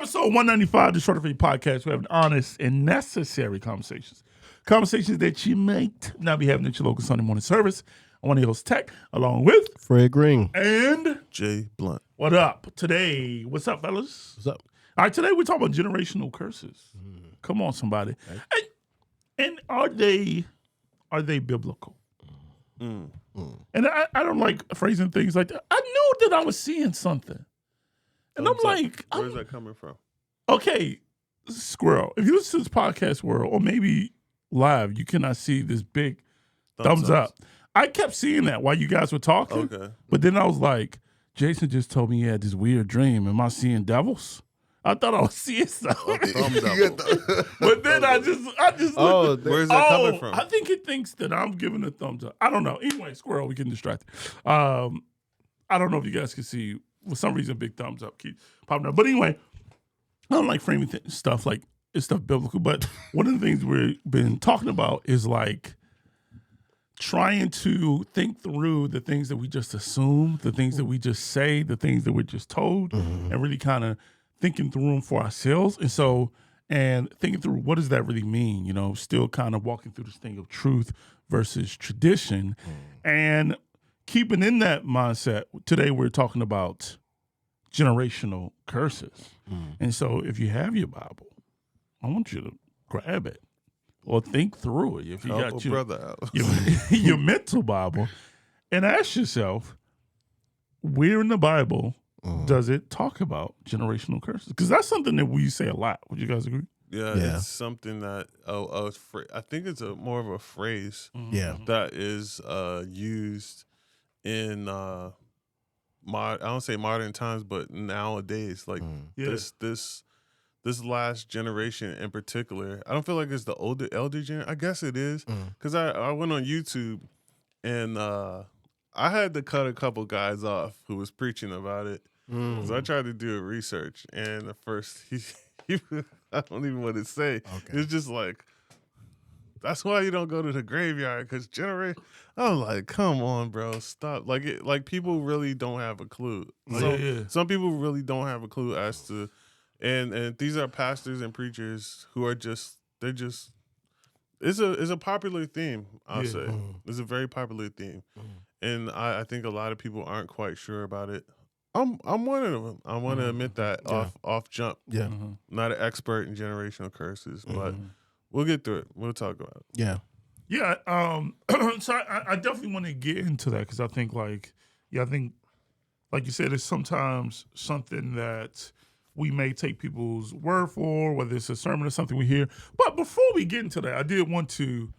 Episode 195, the Short of Faith Podcast. We have honest and necessary conversations. Conversations that you might not be having at your local Sunday morning service. I want to host Tech, along with Fred Green and Jay Blunt. What up? Today, what's up, fellas? What's up? All right, today we're talking about generational curses. Come on, somebody. And are they biblical? And I don't like phrasing things like that. I knew that I was seeing something. And I'm like, where's that coming from? Okay, Squirrel, if you listen to this podcast world, or maybe live, you cannot see this big thumbs up. I kept seeing that while you guys were talking. Okay. But then I was like, Jason just told me he had this weird dream. Am I seeing devils? I thought I was seeing something. But then I just looked. Where's that coming from? I think it thinks that I'm giving a thumbs up. I don't know. Anyway, Squirrel, we can distract. I don't know if you guys can see. For some reason, big thumbs up keep popping up. But anyway, I don't like framing stuff like it's stuff biblical. But one of the things we've been talking about is like trying to think through the things that we just assume, the things that we just say, the things that we're just told, and really kind of thinking through them for ourselves. And thinking through what does that really mean? You know, still kind of walking through this thing of truth versus tradition. And keeping in that mindset, today we're talking about generational curses. And so if you have your Bible, I want you to grab it or think through it. If you got your mental Bible, and ask yourself, where in the Bible does it talk about generational curses? Because that's something that we say a lot. Would you guys agree? Yeah. It's something that I think it's more of a phrase that is used in I don't say modern times, but nowadays, like this last generation in particular. I don't feel like it's the elder generation. I guess it is, because I went on YouTube and I had to cut a couple guys off who was preaching about it. So I tried to do a research, and at first he I don't even want to say. Okay. It's just like, that's why you don't go to the graveyard, because I'm like, come on, bro, stop. Like people really don't have a clue. Some people really don't have a clue as to, and these are pastors and preachers who are it's a popular theme. I'll say it's a very popular theme, and I think a lot of people aren't quite sure about it. I'm one of them. I want to admit that off jump. Yeah, not an expert in generational curses, but we'll get through it. We'll talk about it. Yeah. So I definitely want to get into that, because I think like you said, it's sometimes something that we may take people's word for, whether it's a sermon or something we hear. But before we get into that, I did want to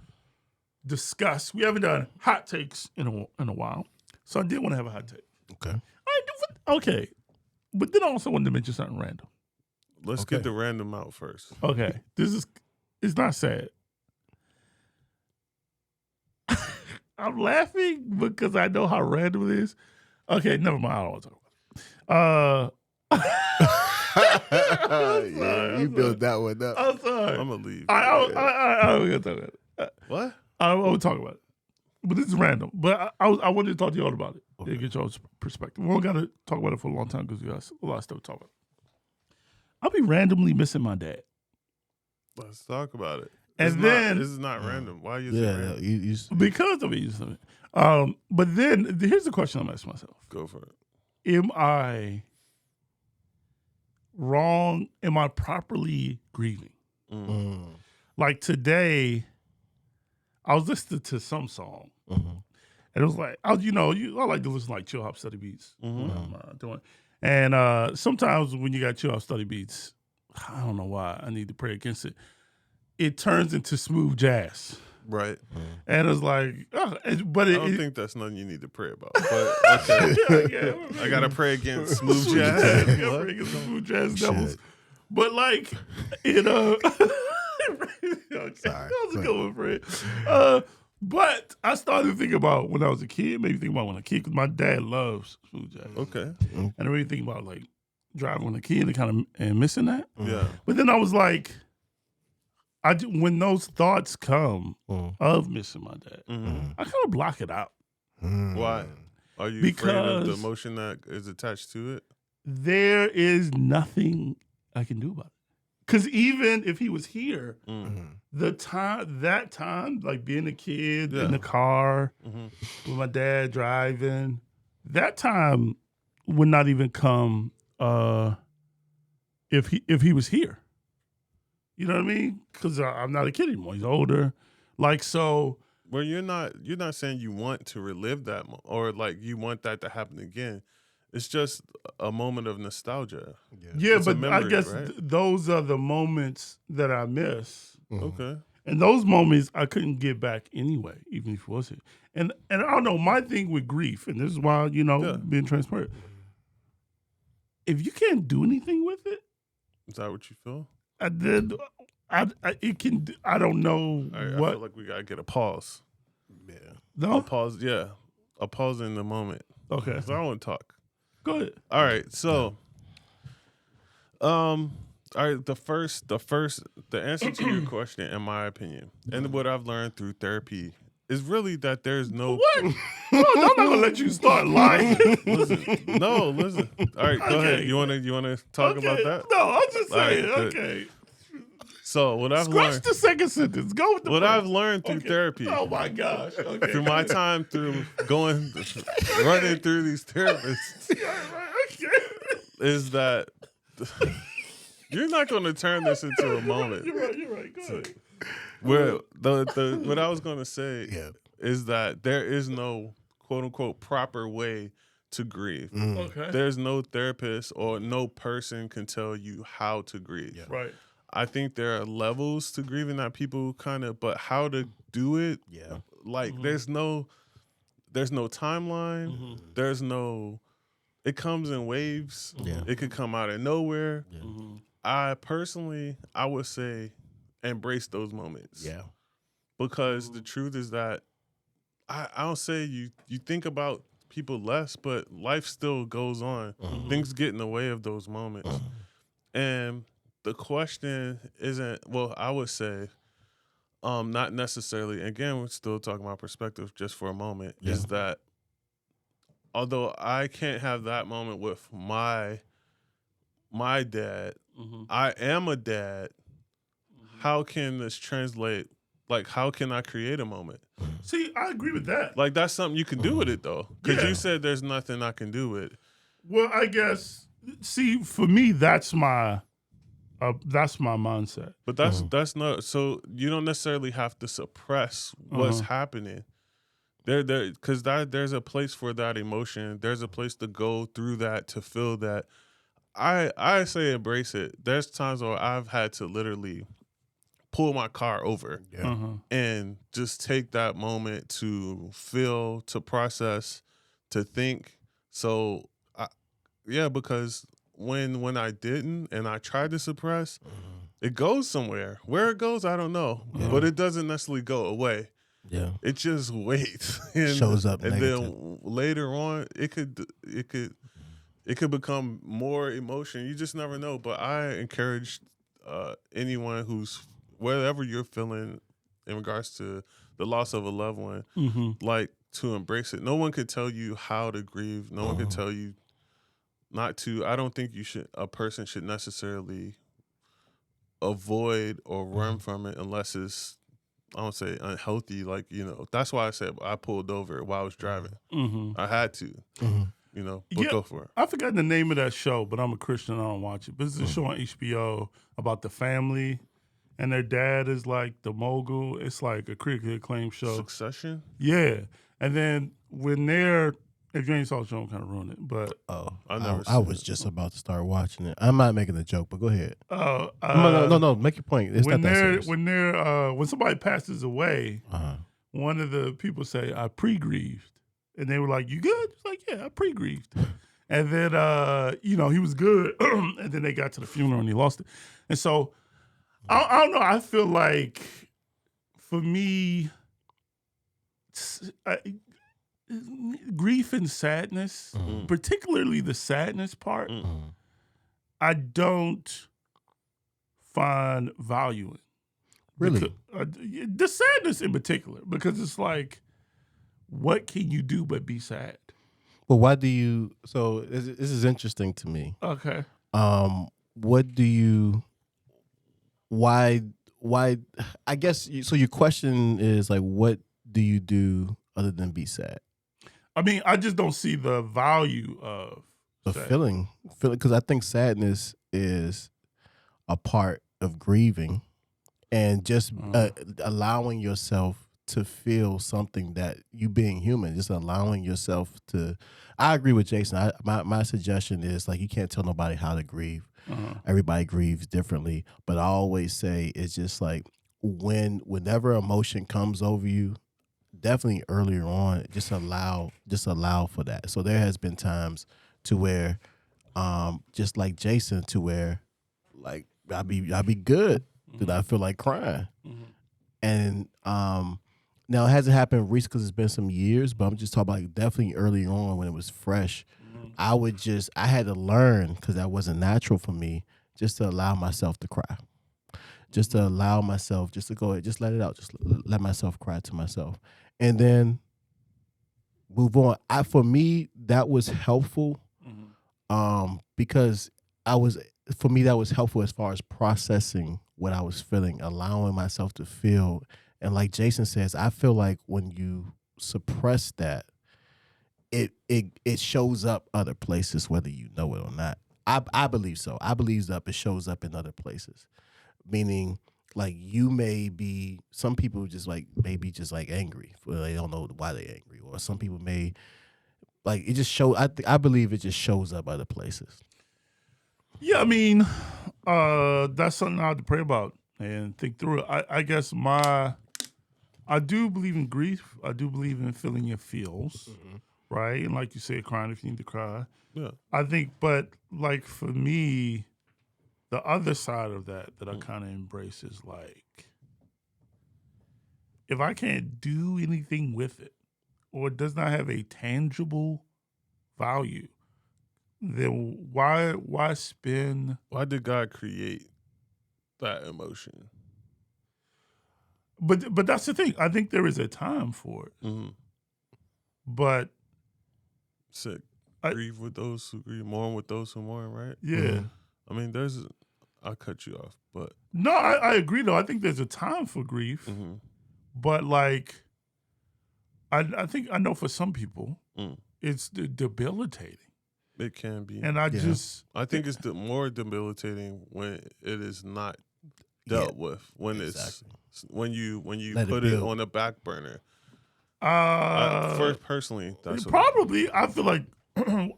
discuss. We haven't done hot takes in a while, so I did want to have a hot take. Okay, but then I also wanted to mention something random. Let's get the random out first. Okay, it's not sad. I'm laughing because I know how random it is. Okay, never mind. I don't want to talk about it. Yeah, you built that one up. I'm sorry. I'm gonna leave. I'm gonna talk about it. What? I will talk about it. But this is random. But I wanted to talk to y'all about it. Okay. Get y'all's perspective. We don't got to talk about it for a long time because we got a lot of stuff to talk about. I'll be randomly missing my dad. Let's talk about it. This is not random. Why are you saying random? Because of it. But then here's the question I'm asking myself. Go for it. Am I wrong? Am I properly grieving? Like today, I was listening to some song, and it was like, I like to listen to like chill hop study beats when I'm doing. And sometimes when you got chill hop study beats, I don't know why I need to pray against it. It turns into smooth jazz, right? And it's like, I don't think that's nothing you need to pray about. But okay, I gotta pray against smooth jazz. I gotta pray against smooth jazz devils. But like, sorry, that was a good one, Fred. But I started thinking about when I was a kid, maybe think about when I was a kid, because my dad loves smooth jazz. Okay. And I really think about like driving when a kid and missing that. Yeah. But then I was like, when those thoughts come of missing my dad, I kind of block it out. Why? Are you afraid of the emotion that is attached to it? There is nothing I can do about it. Because even if he was here, Mm. that time, like being a kid Yeah. in the car Mhm. with my dad driving, that time would not even come if he was here. You know what I mean? Because I'm not a kid anymore. He's older. Like, so. Well, you're not saying you want to relive that or like you want that to happen again. It's just a moment of nostalgia. Yeah, It's a but I memory, guess right? those are the moments that I miss. Okay. And those moments I couldn't get back anyway, even if it was it. And I don't know, my thing with grief, and this is why, Yeah. being transparent. If you can't do anything with it, Is that what you feel? I don't know I what. feel like we gotta get a pause. Yeah. No? A pause, yeah. A pause in the moment. Okay. So I want to talk. Go ahead. All right. So all right, the answer to your question, in my opinion, and what I've learned through therapy is really that there's no What? No, I'm not gonna let you start lying. listen. All right, go ahead. Okay. You wanna talk about that? No, I'm just All right, saying. good. Okay. So what I've Scratch learned the second sentence. Go with the what first. I've learned through therapy. Oh my gosh. Okay. Through my time through running through these therapists Okay. is that you're not going to turn this into a moment. You're right. Go ahead. Where what I was going to say Yeah. is that there is no quote unquote proper way to grieve. Okay. There's no therapist or no person can tell you how to grieve. Yeah. Right. I think there are levels to grieving that people but how to do it, Yeah. like there's no timeline. There's no. It comes in waves. Yeah. It could come out of nowhere. Yeah. I would say embrace those moments. Yeah. Because the truth is that I don't say you think about people less, but life still goes on. Things get in the way of those moments. And the question isn't, well, I would say, not necessarily, again, we're still talking about perspective just for a moment, is that although I can't have that moment with my dad, I am a dad. How can this translate? Like, how can I create a moment? See, I agree with that. Like, that's something you can do with it, though. Because Yeah. you said there's nothing I can do with it. Well, I guess. See, for me, that's my mindset. But that's not, so you don't necessarily have to suppress what's happening. Because there's a place for that emotion. There's a place to go through that, to feel that. I say embrace it. There's times where I've had to literally pull my car over and just take that moment to feel, to process, to think. So, because when I didn't and I tried to suppress, it goes somewhere. Where it goes, I don't know. But it doesn't necessarily go away. Yeah. It just waits. And, Shows up and negative. then later on, it could become more emotion. You just never know. But I encourage anyone who's, whatever you're feeling in regards to the loss of a loved one, like, to embrace it. No one could tell you how to grieve. No one could tell you not to. I don't think a person should necessarily avoid or run from it unless it's, I don't say unhealthy. Like, that's why I said I pulled over while I was driving. I had to, but go for it. I forgot the name of that show, but I'm a Christian. I don't watch it. But it's a show on HBO about the family, and their dad is like the mogul. It's like a critically acclaimed show. Succession? Yeah. And then when they're, if you ain't saw the show, I'm kind of ruin it. But I was just about to start watching it. I'm not making a joke, but go ahead. no, make your point. It's not that serious. When somebody passes away, one of the people say, I pre-grieved. And they were like, you good? He's like, yeah, I pre-grieved. And then, he was good. And then they got to the funeral and he lost it. And so, I don't know. I feel like, for me, grief and sadness, particularly the sadness part, I don't find value in. Really? The sadness in particular, because it's like, what can you do but be sad? Well, why do you? So this is interesting to me. Okay. what do you? Why? I guess. So your question is like, what do you do other than be sad? I mean, I just don't see the value of feeling, because I think sadness is a part of grieving, and just allowing yourself to feel something, that you being human, just allowing yourself to. I agree with Jason. My suggestion is like, you can't tell nobody how to grieve. Everybody grieves differently, but I always say it's just like whenever emotion comes over you, definitely earlier on, just allow for that. So there has been times to where, just like Jason, to where like I'll be good, that I feel like crying, and now it hasn't happened recently because it's been some years, but I'm just talking about like definitely early on when it was fresh. I had to learn, because that wasn't natural for me, just to allow myself to cry. Just to allow myself, just to go ahead, just let it out, just let myself cry to myself, and then move on. For me, that was helpful, because for me, that was helpful as far as processing what I was feeling, allowing myself to feel. And like Jason says, I feel like when you suppress that, it shows up other places, whether you know it or not. I believe so. I believe that it shows up in other places. Meaning, like, you may be, some people just like maybe just like angry, they don't know why they're angry, or some people may like it just show. I believe it just shows up other places. Yeah, I mean, that's something I have to pray about and think through it. I guess I do believe in grief. I do believe in feeling your feels, right? And like you said, crying if you need to cry. Yeah. I think, but like for me, the other side of that I kind of embrace is like, if I can't do anything with it, or it does not have a tangible value, then why spend? Why did God create that emotion? But that's the thing. I think there is a time for it. But Sick. Grieve with those who grieve, mourn with those who mourn, right? Yeah. I mean, I'll cut you off, but no, I agree though. I think there's a time for grief, but like, I think I know for some people, it's debilitating. It can be, and I think it's more debilitating when it is not dealt with. When it's when you put it on the back burner. First, personally, that's probably. I feel like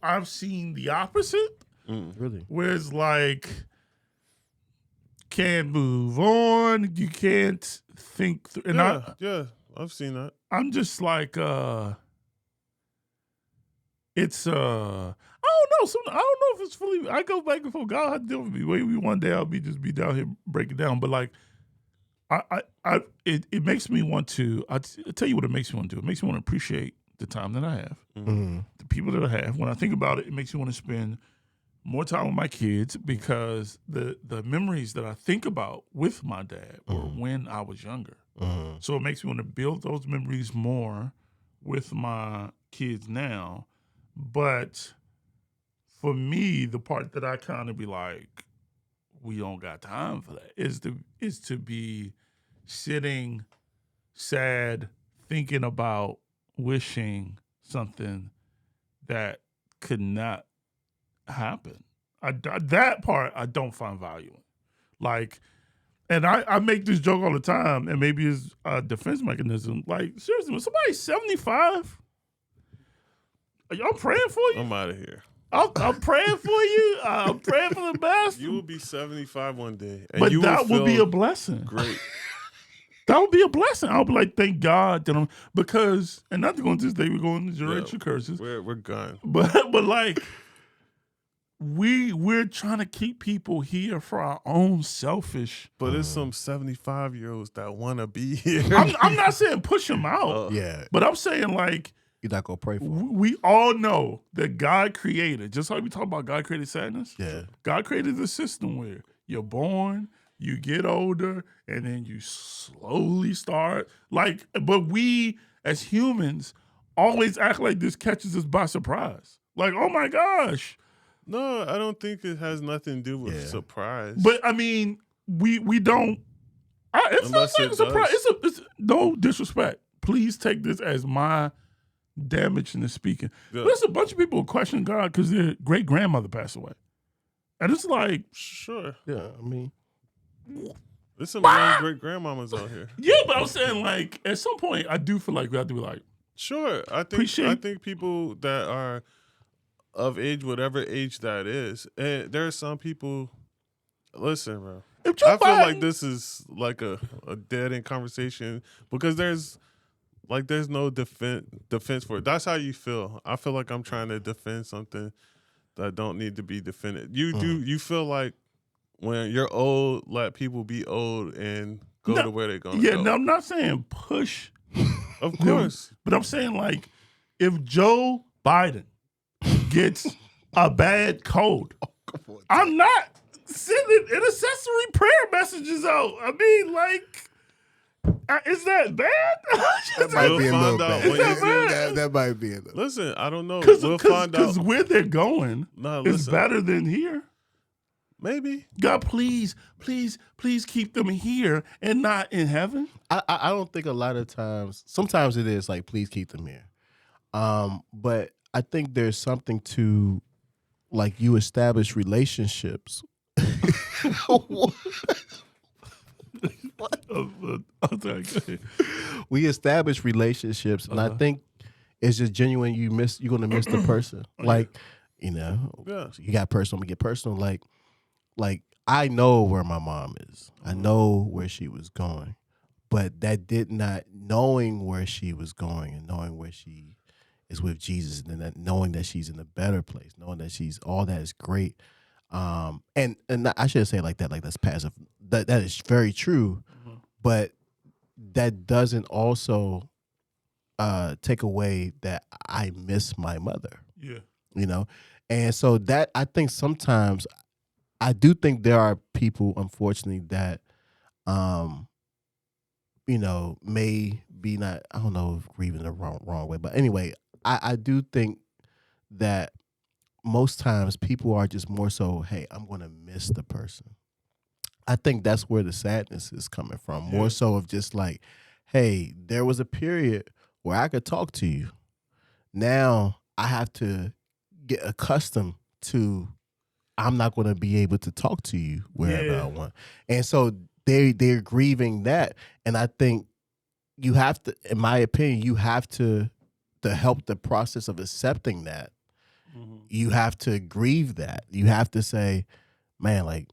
I've seen the opposite. Really, where it's like, can't move on. You can't think through. And I've seen that. I'm just like, it's I don't know if it's fully. I go back and forth. God had to deal with me. Maybe one day I'll be down here breaking down. But like, it makes me want to. I tell you what it makes me want to do. It makes me want to appreciate the time that I have, the people that I have. When I think about it, it makes me want to spend more time with my kids, because the memories that I think about with my dad were when I was younger. So it makes me want to build those memories more with my kids now. But for me, the part that I kind of be like, we don't got time for that, is to be sitting sad, thinking about wishing something that could not happen. That part I don't find value in. Like, and I make this joke all the time, and maybe it's a defense mechanism. Like, seriously, when somebody's 75, I'm praying for you. I'm out of here. I'm praying for you. I'm praying for the best. You will be 75 one day, but that would be a blessing. Great. That would be a blessing. I'll be like, thank God that I'm, because, and not to go into this day, we're going to generational curses. We're gone. But like, we're trying to keep people here for our own selfish. But there's some 75-year-olds that want to be here. I'm not saying push them out. But I'm saying, like, you're not gonna pray for them. We all know that God created, just like we talk about God created sadness. Yeah. God created a system where you're born, you get older, and then you slowly start. Like, but we as humans always act like this catches us by surprise. Like, oh my gosh, No, I don't think it has nothing to do with surprise. But I mean, we don't. It's not Unless like it a surprise. does. It's no disrespect. Please take this as my damage in the speaking. Yeah. There's a bunch of people who question God because their great grandmother passed away, and it's like, Sure. Yeah, I mean, There's some young great grandmamas out here. yeah, but I'm saying like at some point I do feel like we have to be like, Sure. I think people that are of age, whatever age that is, and there are some people. Listen, bro. I feel like this is like a dead end conversation because there's no defense for it. That's how you feel. I feel like I'm trying to defend something that don't need to be defended. You feel like when you're old, let people be old and go to where they're going to go. No, I'm not saying push. Of course. But I'm saying like if Joe Biden gets a bad cold, I'm not sending intercessory prayer messages out. I mean, like, is that bad? that might be a little out bad. when you That might be a little. Listen, I don't know. We'll find out. Because where they're going is better than here. Maybe. God, please keep them here and not in heaven. I don't think a lot of times. Sometimes it is like, please keep them here. But I think there's something to, like, you establish relationships. We establish relationships, and I think it's just genuine. You're gonna miss the person. Like, you got personal, we get personal. Like I know where my mom is. I know where she was going, but that did not knowing where she was going and knowing where she is with Jesus, and then knowing that she's in a better place, knowing that she's all that is great. And I shouldn't say it like that, like that's passive. That is very true, but that doesn't also take away that I miss my mother. Yeah. And so that I think sometimes I do think there are people, unfortunately, that may be not, I don't know if grieving the wrong way, but anyway, I do think that most times people are just more so, hey, I'm going to miss the person. I think that's where the sadness is coming from. More so of just like, hey, there was a period where I could talk to you. Now I have to get accustomed to I'm not going to be able to talk to you wherever I want. And so they're grieving that. And I think you have to, in my opinion, you have to help the process of accepting that. You have to grieve that. You have to say, man, like,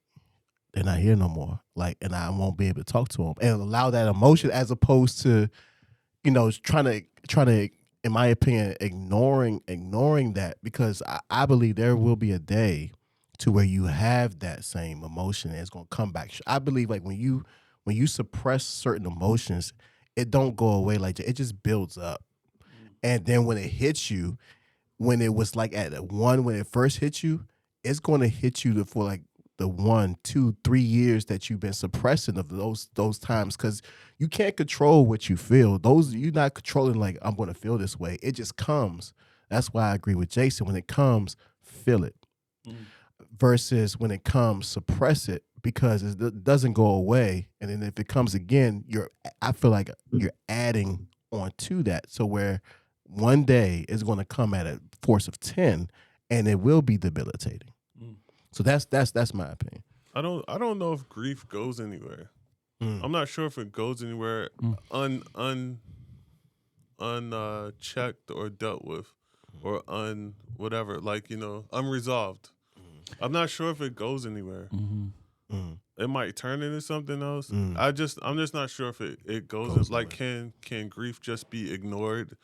they're not here no more. Like, and I won't be able to talk to them, and allow that emotion as opposed to, trying to, in my opinion, ignoring that, because I believe there will be a day to where you have that same emotion and it's going to come back. I believe like when you suppress certain emotions, it don't go away like that. It just builds up. And then when it hits you, when it was like when it first hit you, it's going to hit you for like the 1, 2, 3 years that you've been suppressing of those times, because you can't control what you feel. You're not controlling like, I'm going to feel this way. It just comes. That's why I agree with Jason. When it comes, feel it. Versus when it comes, suppress it, because it doesn't go away. And then if it comes again, I feel like you're adding on to that. So where one day is going to come at a force of 10 and it will be debilitating. So that's my opinion. I don't know if grief goes anywhere. I'm not sure if it goes anywhere unchecked or dealt with or whatever, like, unresolved. I'm not sure if it goes anywhere. It might turn into something else. I'm just not sure if it goes like, can grief just be ignored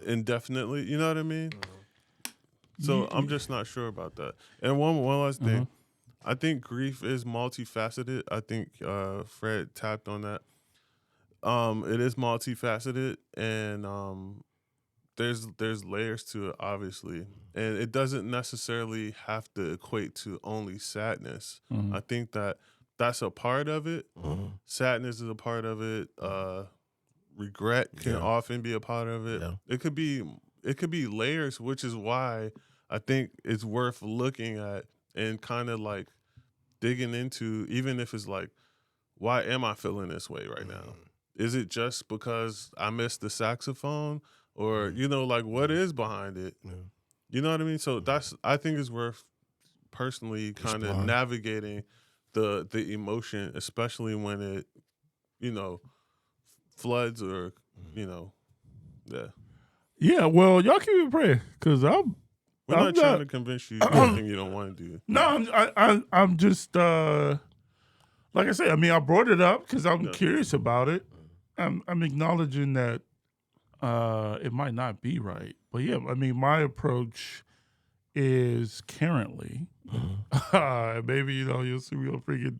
indefinitely? You know what I mean? So I'm just not sure about that. And one last thing. I think grief is multifaceted. I think Fred tapped on that. It is multifaceted, and there's layers to it, obviously. And it doesn't necessarily have to equate to only sadness. I think that's a part of it. Sadness is a part of it. Regret can often be a part of it. It could be layers, which is why I think it's worth looking at and kind of like digging into, even if it's like, why am I feeling this way right now? Is it just because I missed the saxophone, or like what is behind it? You know what I mean? So I think it's worth personally kind of navigating the emotion, especially when it floods or yeah. Yeah, well, y'all keep me praying because We're not trying to convince you anything you don't want to do. No, I'm just like I say. I mean, I brought it up because I'm curious about it. I'm acknowledging that it might not be right, but yeah, I mean, my approach is currently maybe you'll see me on freaking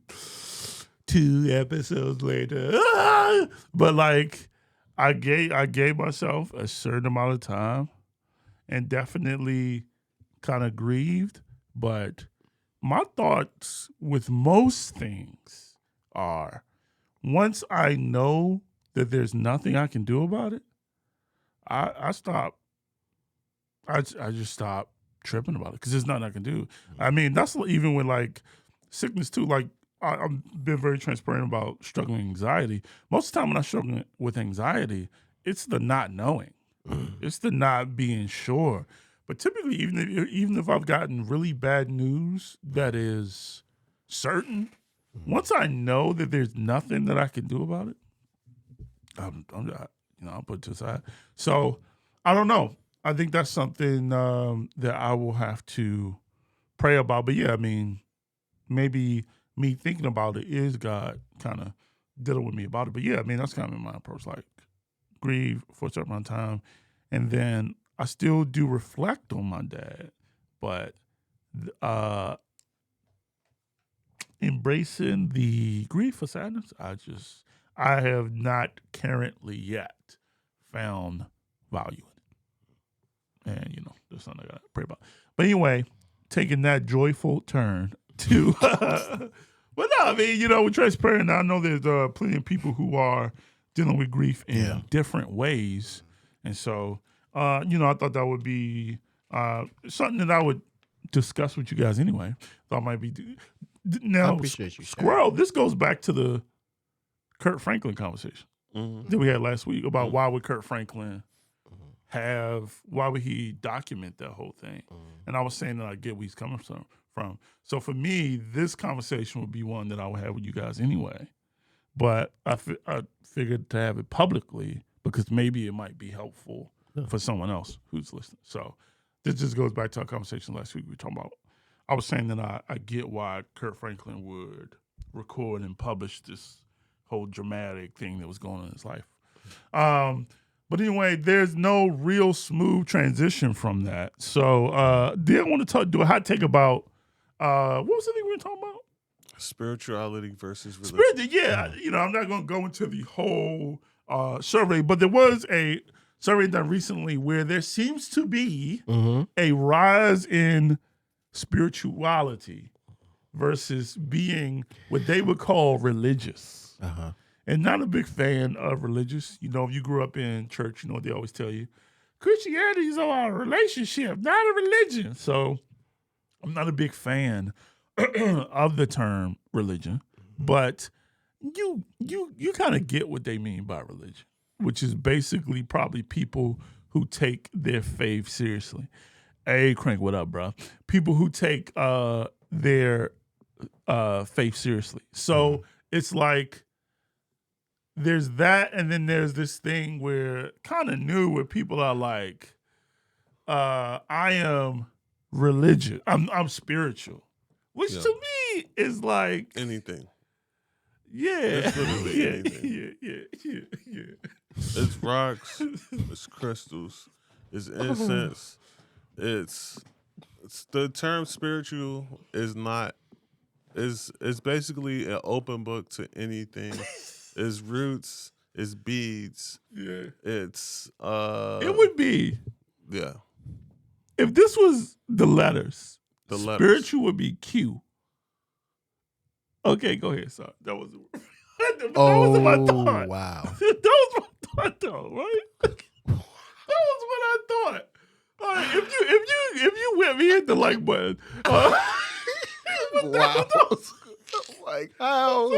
2 episodes later, but like I gave myself a certain amount of time and definitely kind of grieved, but my thoughts with most things are once I know that there's nothing I can do about it, I stop. I just stop tripping about it because there's nothing I can do. I mean, that's even with like sickness too. Like I've been very transparent about struggling with anxiety. Most of the time when I'm struggling with anxiety, it's the not knowing. It's the not being sure. But typically, even if I've gotten really bad news that is certain, once I know that there's nothing that I can do about it, I'll put it to the side. So I don't know. I think that's something that I will have to pray about. But yeah, I mean, maybe me thinking about it is God kind of dealing with me about it. But yeah, I mean, that's kind of my approach. Like grieve for a certain amount of time, and then I still do reflect on my dad, but embracing the grief or sadness, I have not currently yet found value in it. And, there's something I got to pray about. But anyway, taking that joyful turn to, but no, I mean, we're transparent. I know there's plenty of people who are dealing with grief in different ways. And so, I thought that would be something that I would discuss with you guys anyway. Thought might be now. I appreciate you, Squirrel. This goes back to the Kurt Franklin conversation that we had last week about why would Kurt Franklin why would he document that whole thing? And I was saying that I get where he's coming from. So for me, this conversation would be one that I would have with you guys anyway. But I figured to have it publicly because maybe it might be helpful for someone else who's listening. So this just goes back to our conversation last week. We were talking about, I was saying that I get why Kurt Franklin would record and publish this whole dramatic thing that was going on in his life. But anyway, there's no real smooth transition from that. So did I want to do a hot take about, what was the thing we were talking about? Spirituality versus religion. I'm not going to go into the whole survey, but there was a survey done recently where there seems to be a rise in spirituality versus being what they would call religious. And not a big fan of religious. If you grew up in church, you know what they always tell you. Christianity is about a relationship, not a religion. So I'm not a big fan of the term religion, but you kind of get what they mean by religion, which is basically probably people who take their faith seriously. Hey, Crank, what up, bro? People who take their faith seriously. So it's like there's that, and then there's this thing where kind of new where people are like, I am religious. I'm spiritual. Which to me is like anything. Yeah. It's literally anything. Yeah. It's rocks, it's crystals, it's incense. It's the term spiritual is basically an open book to anything. It's roots, it's beads. Yeah. It's it would be. Yeah. If this was the letters. Spiritual letters. Would be Q. Okay, go ahead. Sorry. That was my thought. Wow. That was my thought though, right? That was what I thought. If you whip me, hit the like button. Wow. Like how?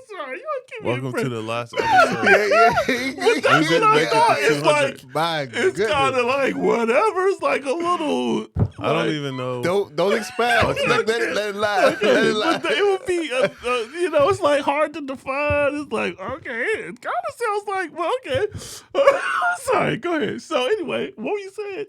Sorry, you don't keep me Welcome to impressed. the last episode. But that's didn't what make I it thought. to It's 200. like My it's goodness. kind of like whatever. It's like a little. I don't like- even know. Don't expound. Okay. Let it lie. Okay, Let it lie. but it would be, it's like hard to define. It's like, okay, it kind of sounds like, well, okay. Sorry, go ahead. So anyway, what were you saying?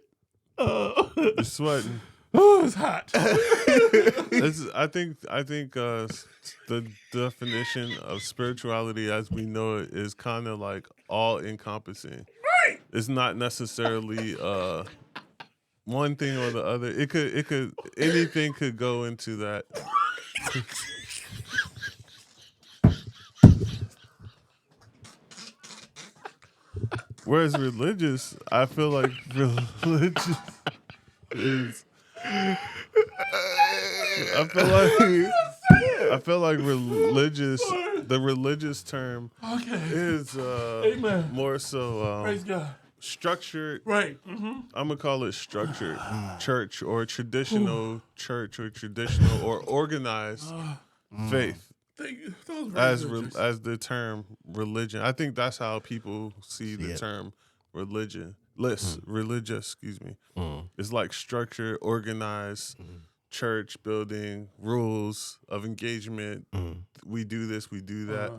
You're sweating. Oh, it's hot. I think the definition of spirituality as we know it is kind of like all encompassing. Right. It's not necessarily one thing or the other. It could anything could go into that. Whereas religious, I feel like religious is. I feel like religious. The religious term is Amen. more so Praise God. structured. Right. Mm-hmm. I'm gonna call it structured church or traditional church or traditional or organized faith Thank you. That was very good, Jason. as the term religion. I think that's how people see the term religion. Religious, excuse me. It's like structured, organized church building, rules of engagement. We do this, we do that.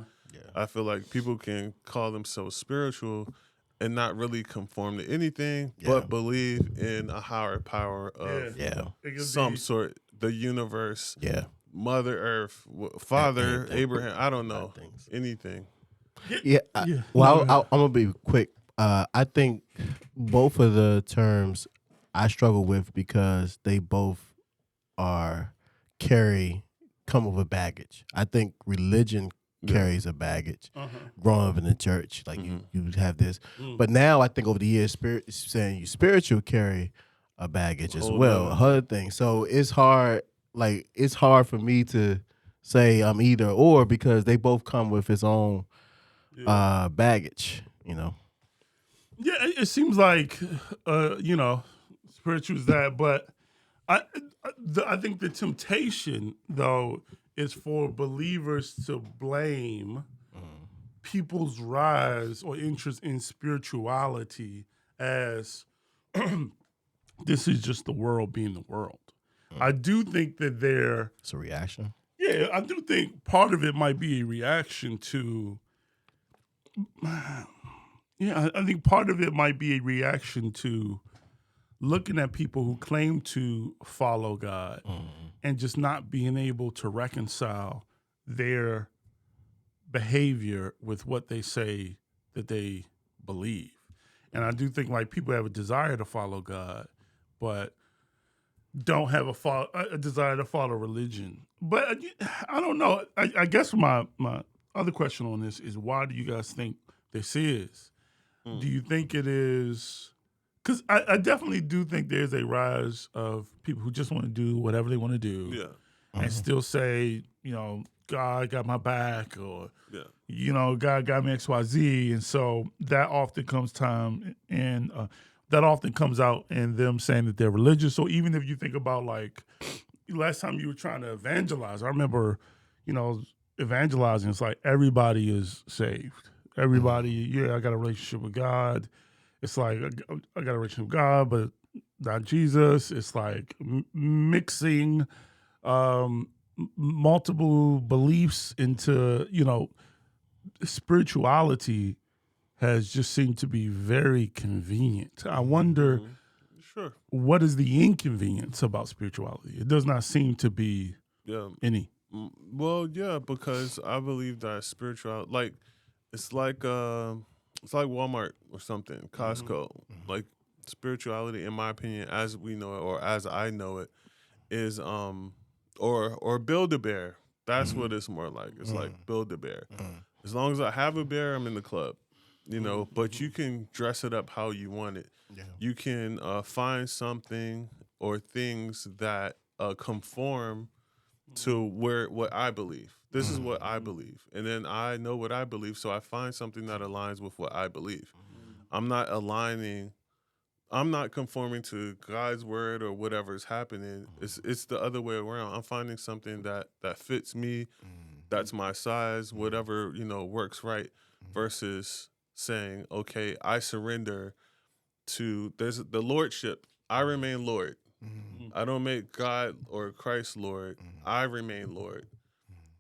I feel like people can call themselves spiritual and not really conform to anything, but believe in a higher power of some sort, the universe, Mother Earth, Father Abraham. I don't know anything. Well, I'm gonna be quick. I think both of the terms I struggle with because they both come with a baggage. I think religion carries a baggage. Growing up in the church, like you have this, but now I think over the years, spiritual carry a baggage as well, other things. So it's hard. Like it's hard for me to say I'm either or because they both come with its own baggage. Yeah, it seems like spiritual is that, but I think the temptation though is for believers to blame people's rise or interest in spirituality as this is just the world being the world. I do think that it's a reaction. Yeah, I do think part of it might be a reaction to. Yeah, I think part of it might be a reaction to looking at people who claim to follow God and just not being able to reconcile their behavior with what they say that they believe. And I do think like people have a desire to follow God, but don't have a desire to follow religion. But I don't know. I guess my other question on this is why do you guys think this is? Do you think it is? Because I definitely do think there's a rise of people who just want to do whatever they want to do and still say, God got my back or, God got me XYZ. And so that often comes that often comes out in them saying that they're religious. So even if you think about like last time you were trying to evangelize, I remember, evangelizing, it's like everybody is saved. Everybody, I got a relationship with God. It's like I got a relationship with God, but not Jesus. It's like mixing multiple beliefs into, spirituality has just seemed to be very convenient. I wonder, what is the inconvenience about spirituality? It does not seem to be any. Well, yeah, because I believe that spirituality, it's like Walmart or something, Costco. Like spirituality, in my opinion, as we know it or as I know it, is or Build-A-Bear. That's what it's more like. It's like Build-A-Bear. As long as I have a bear, I'm in the club. But you can dress it up how you want it. Yeah. You can find something or things that conform to what I believe. This is what I believe. And then I know what I believe, so I find something that aligns with what I believe. I'm not aligning I'm not conforming to God's word or whatever is happening. It's the other way around. I'm finding something that fits me, that's my size, whatever, works right, versus saying, okay, I surrender to there's the lordship. I remain Lord. I don't make God or Christ Lord. I remain Lord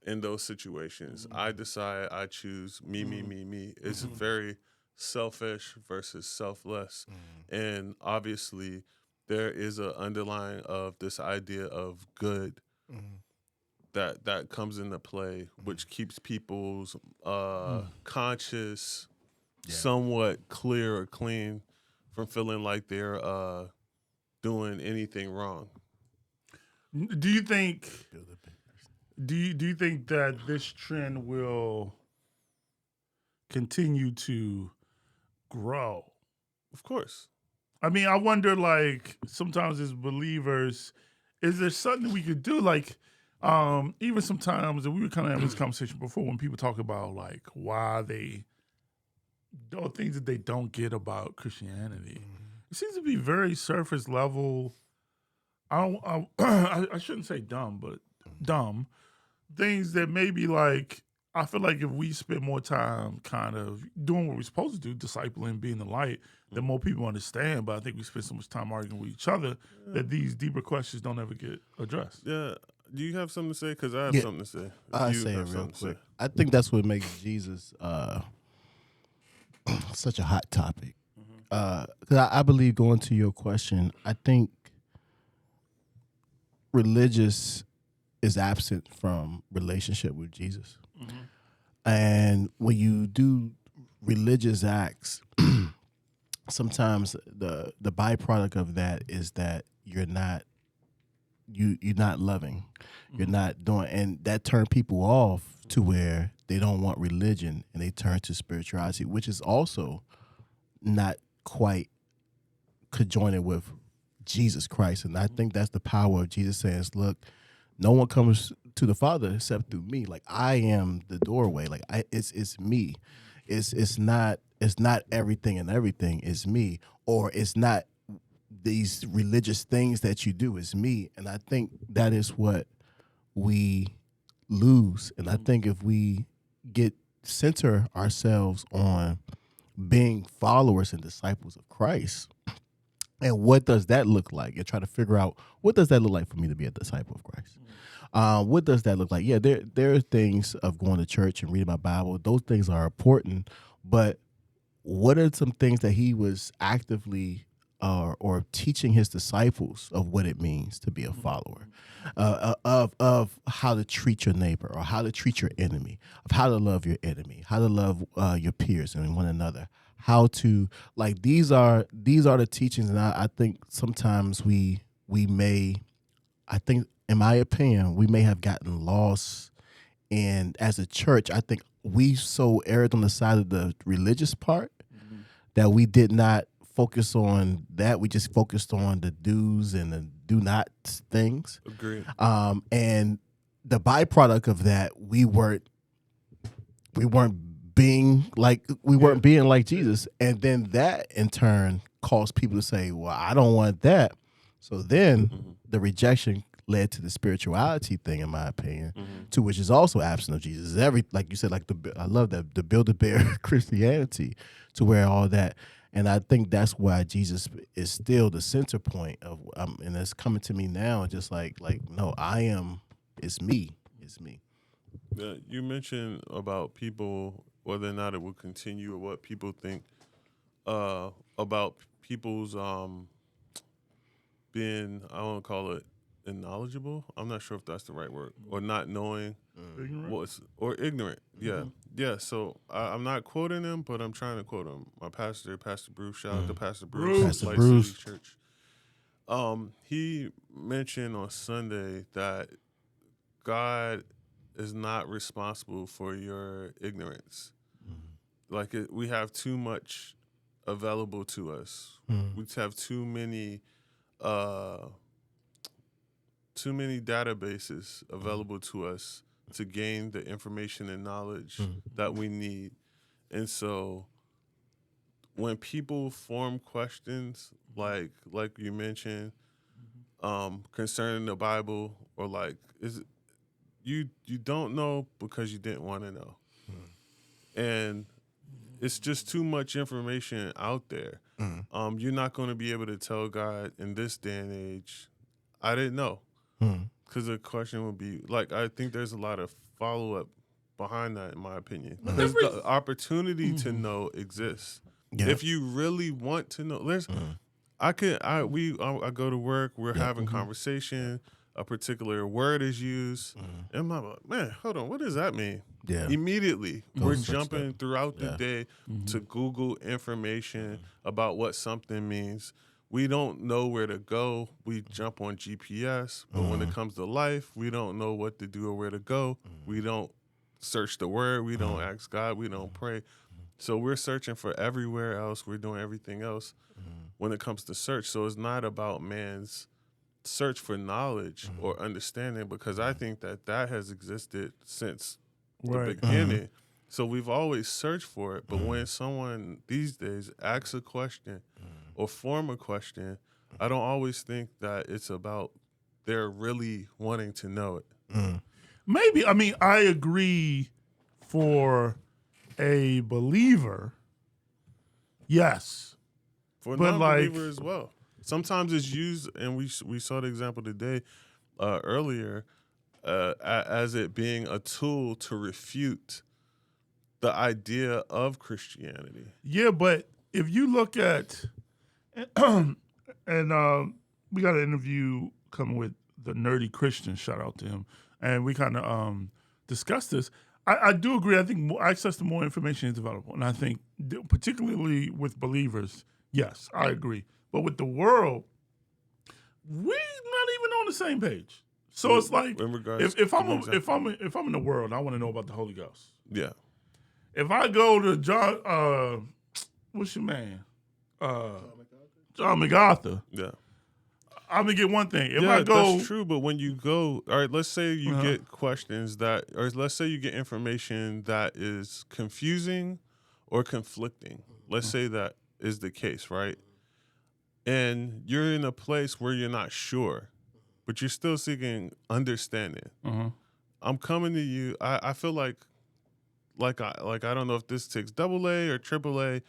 in those situations. I decide, I choose me. It's very selfish versus selfless. And obviously there is an underlying of this idea of good that comes into play, which keeps people's conscious somewhat clear or clean from feeling like they're doing anything wrong. Do you think? Do you think that this trend will continue to grow? Of course. I mean, I wonder, like, sometimes as believers, is there something we could do? Like, even sometimes, and we were kind of having this conversation before when people talk about, like, why they do things that they don't get about Christianity. It seems to be very surface level. I shouldn't say dumb, but dumb. Things that maybe, like, I feel like if we spend more time kind of doing what we're supposed to do, discipling, being the light, then more people understand. But I think we spend so much time arguing with each other that these deeper questions don't ever get addressed. Yeah. Do you have something to say? Because I have something to say. I'll say it real quick. I think that's what makes Jesus such a hot topic. Because I believe, going to your question, I think religious is absent from relationship with Jesus. And when you do religious acts, sometimes the byproduct of that is that you're not loving, you're not doing, and that turn people off to where they don't want religion and they turn to spirituality, which is also not quite conjoined with Jesus Christ. And I think that's the power of Jesus saying, look, no one comes to the Father except through me. Like, I am the doorway. Like, it's me. It's not everything and everything is me, or it's not these religious things that you do, is me. And I think that is what we lose. And I think if we center ourselves on being followers and disciples of Christ, and what does that look like, and try to figure out, what does that look like for me to be a disciple of Christ? What does that look like? Yeah, there are things of going to church and reading my Bible. Those things are important, but what are some things that he was actively or teaching his disciples of what it means to be a follower, of how to treat your neighbor, or how to treat your enemy, of how to love your enemy, how to love your peers and one another, how to, like, these are the teachings. And I think sometimes we may, I think, in my opinion, we may have gotten lost. And as a church, I think we so erred on the side of the religious part that we did not focus on that. We just focused on the do's and the do not things. Agreed. And the byproduct of that, we weren't being like Jesus. And then that in turn caused people to say, well, I don't want that. So then the rejection led to the spirituality thing, in my opinion, to which is also absent of Jesus. Like you said, like I love that, the Build-A-Bear Christianity, to where all that. And I think that's why Jesus is still the center point of, and it's coming to me now, just like no, it's me. Yeah, you mentioned about people, whether or not it will continue, or what people think about people's being, I don't call it knowledgeable. I'm not sure if that's the right word, or not knowing or ignorant. Yeah. So I'm not quoting him, but I'm trying to quote him. My pastor, Pastor Bruce. Shout out to Pastor Bruce, Pastor Bruce. City Church. He mentioned on Sunday that God is not responsible for your ignorance. Like, we have too much available to us. We have too many databases available to us to gain the information and knowledge that we need. And so when people form questions like you mentioned, concerning the Bible, or like you don't know because you didn't want to know, and it's just too much information out there. You're not going to be able to tell God in this day and age, I didn't know, because the question would be like, I think there's a lot of follow up behind that, in my opinion, because the opportunity to know exists. If you really want to know, I go to work, we're having conversation, a particular word is used, and I'm like, man, hold on, what does that mean? Yeah. Immediately, we're jumping throughout the day to Google information about what something means. We don't know where to go. We jump on GPS, but when it comes to life, we don't know what to do or where to go. We don't search the word. We don't ask God. We don't pray. So we're searching for everywhere else. We're doing everything else when it comes to search. So it's not about man's search for knowledge or understanding, because I think that has existed since the beginning. So we've always searched for it. But when someone these days asks a question or form a question, I don't always think that it's about they're really wanting to know it. Maybe. I mean, I agree for a believer, yes. For a but non-believer as well. Sometimes it's used, and we saw the example today, earlier, as it being a tool to refute the idea of Christianity. Yeah, but if you look at, and we got an interview coming with the Nerdy Christian, shout out to him, and we kind of discussed this. I do agree. I think more access to more information is available, and I think particularly with believers, yes, I agree. But with the world, we're not even on the same page. So it's like, in regards if I'm in the world, I want to know about the Holy Ghost. Yeah. If I go to John, what's your man, John MacArthur, Yeah. I'm gonna get one thing. If yeah, I go, that's true. But when you go, all right, let's say you get questions or let's say you get information that is confusing or conflicting. Let's say that is the case, right? And you're in a place where you're not sure, but you're still seeking understanding. I'm coming to you. I feel like I don't know if this takes AA or AAA.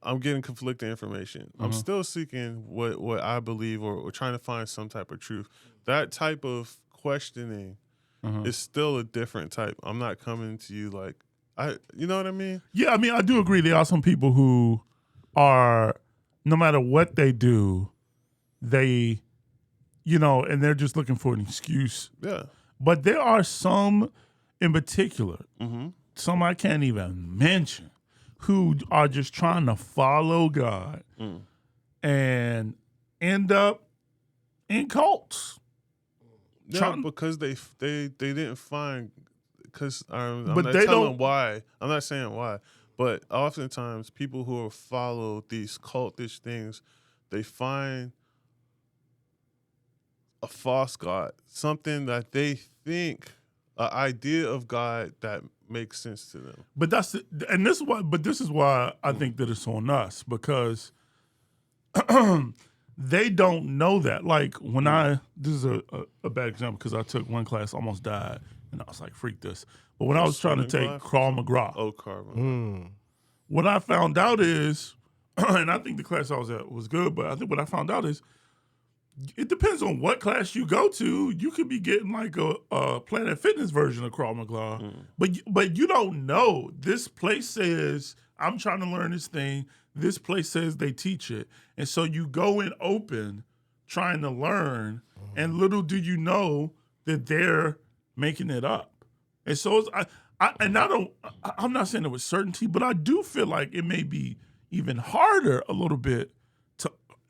I'm getting conflicting information. I'm still seeking what I believe or trying to find some type of truth. That type of questioning is still a different type. I'm not coming to you like, you know what I mean? yeah, I mean, I do agree. There are some people who are, no matter what they do, they, and they're just looking for an excuse. Yeah. But there are some in particular, some I can't even mention, who are just trying to follow God and end up in cults. Yeah, because they didn't find, because I'm But not they telling don't- why. I'm not saying why, but oftentimes people who have followed these cultish things, they find a false God, something that they think, an idea of God that makes sense to them. But this is why I think that it's on us, because they don't know that. Like when this is a bad example because I took one class, almost died, and I was like, freak this. But when I was trying to take Krav Maga, what I found out is, and I think the class I was at was good, but I think what I found out is, it depends on what class you go to. You could be getting like a Planet Fitness version of Krav Maga, but you don't know. This place says, I'm trying to learn this thing. This place says they teach it. And so you go in open trying to learn, and little do you know that they're making it up. And so I'm not saying it with certainty, but I do feel like it may be even harder a little bit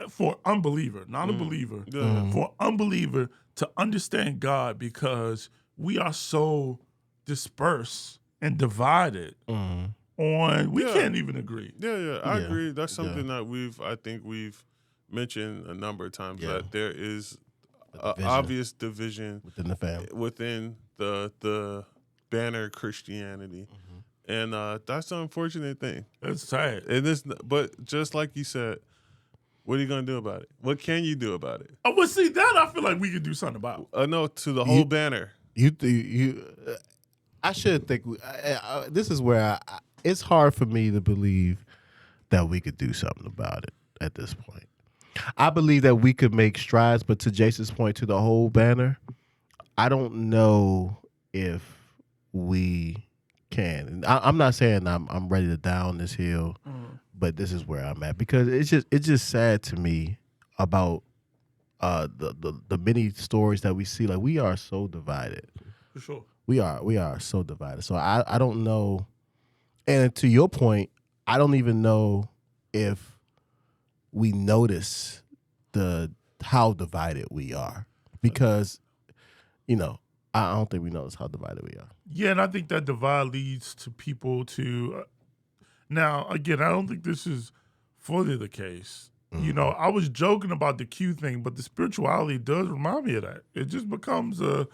for unbeliever, not a believer, for unbeliever to understand God, because we are so dispersed and divided we can't even agree. Yeah, I agree. That's something that I think we've mentioned a number of times, that there is an obvious division within the family, within the banner Christianity. And that's the unfortunate thing. It's sad. It is, but just like you said, what are you gonna do about it? What can you do about it? Oh, well, see, that I feel like we could do something about. No, to the whole banner. I should think. This is where it's hard for me to believe that we could do something about it at this point. I believe that we could make strides, but to Jason's point, to the whole banner, I don't know if we can. And I'm not saying I'm ready to down this hill, but this is where I'm at because it's just sad to me about the many stories that we see. Like, we are so divided. For sure. We are so divided. So I don't know. And to your point, I don't even know if we notice how divided we are because, I don't think we notice how divided we are. Yeah, and I think that divide leads to people to. Now, again, I don't think this is fully the case. Mm-hmm. I was joking about the Q thing, but the spirituality does remind me of that. It just becomes a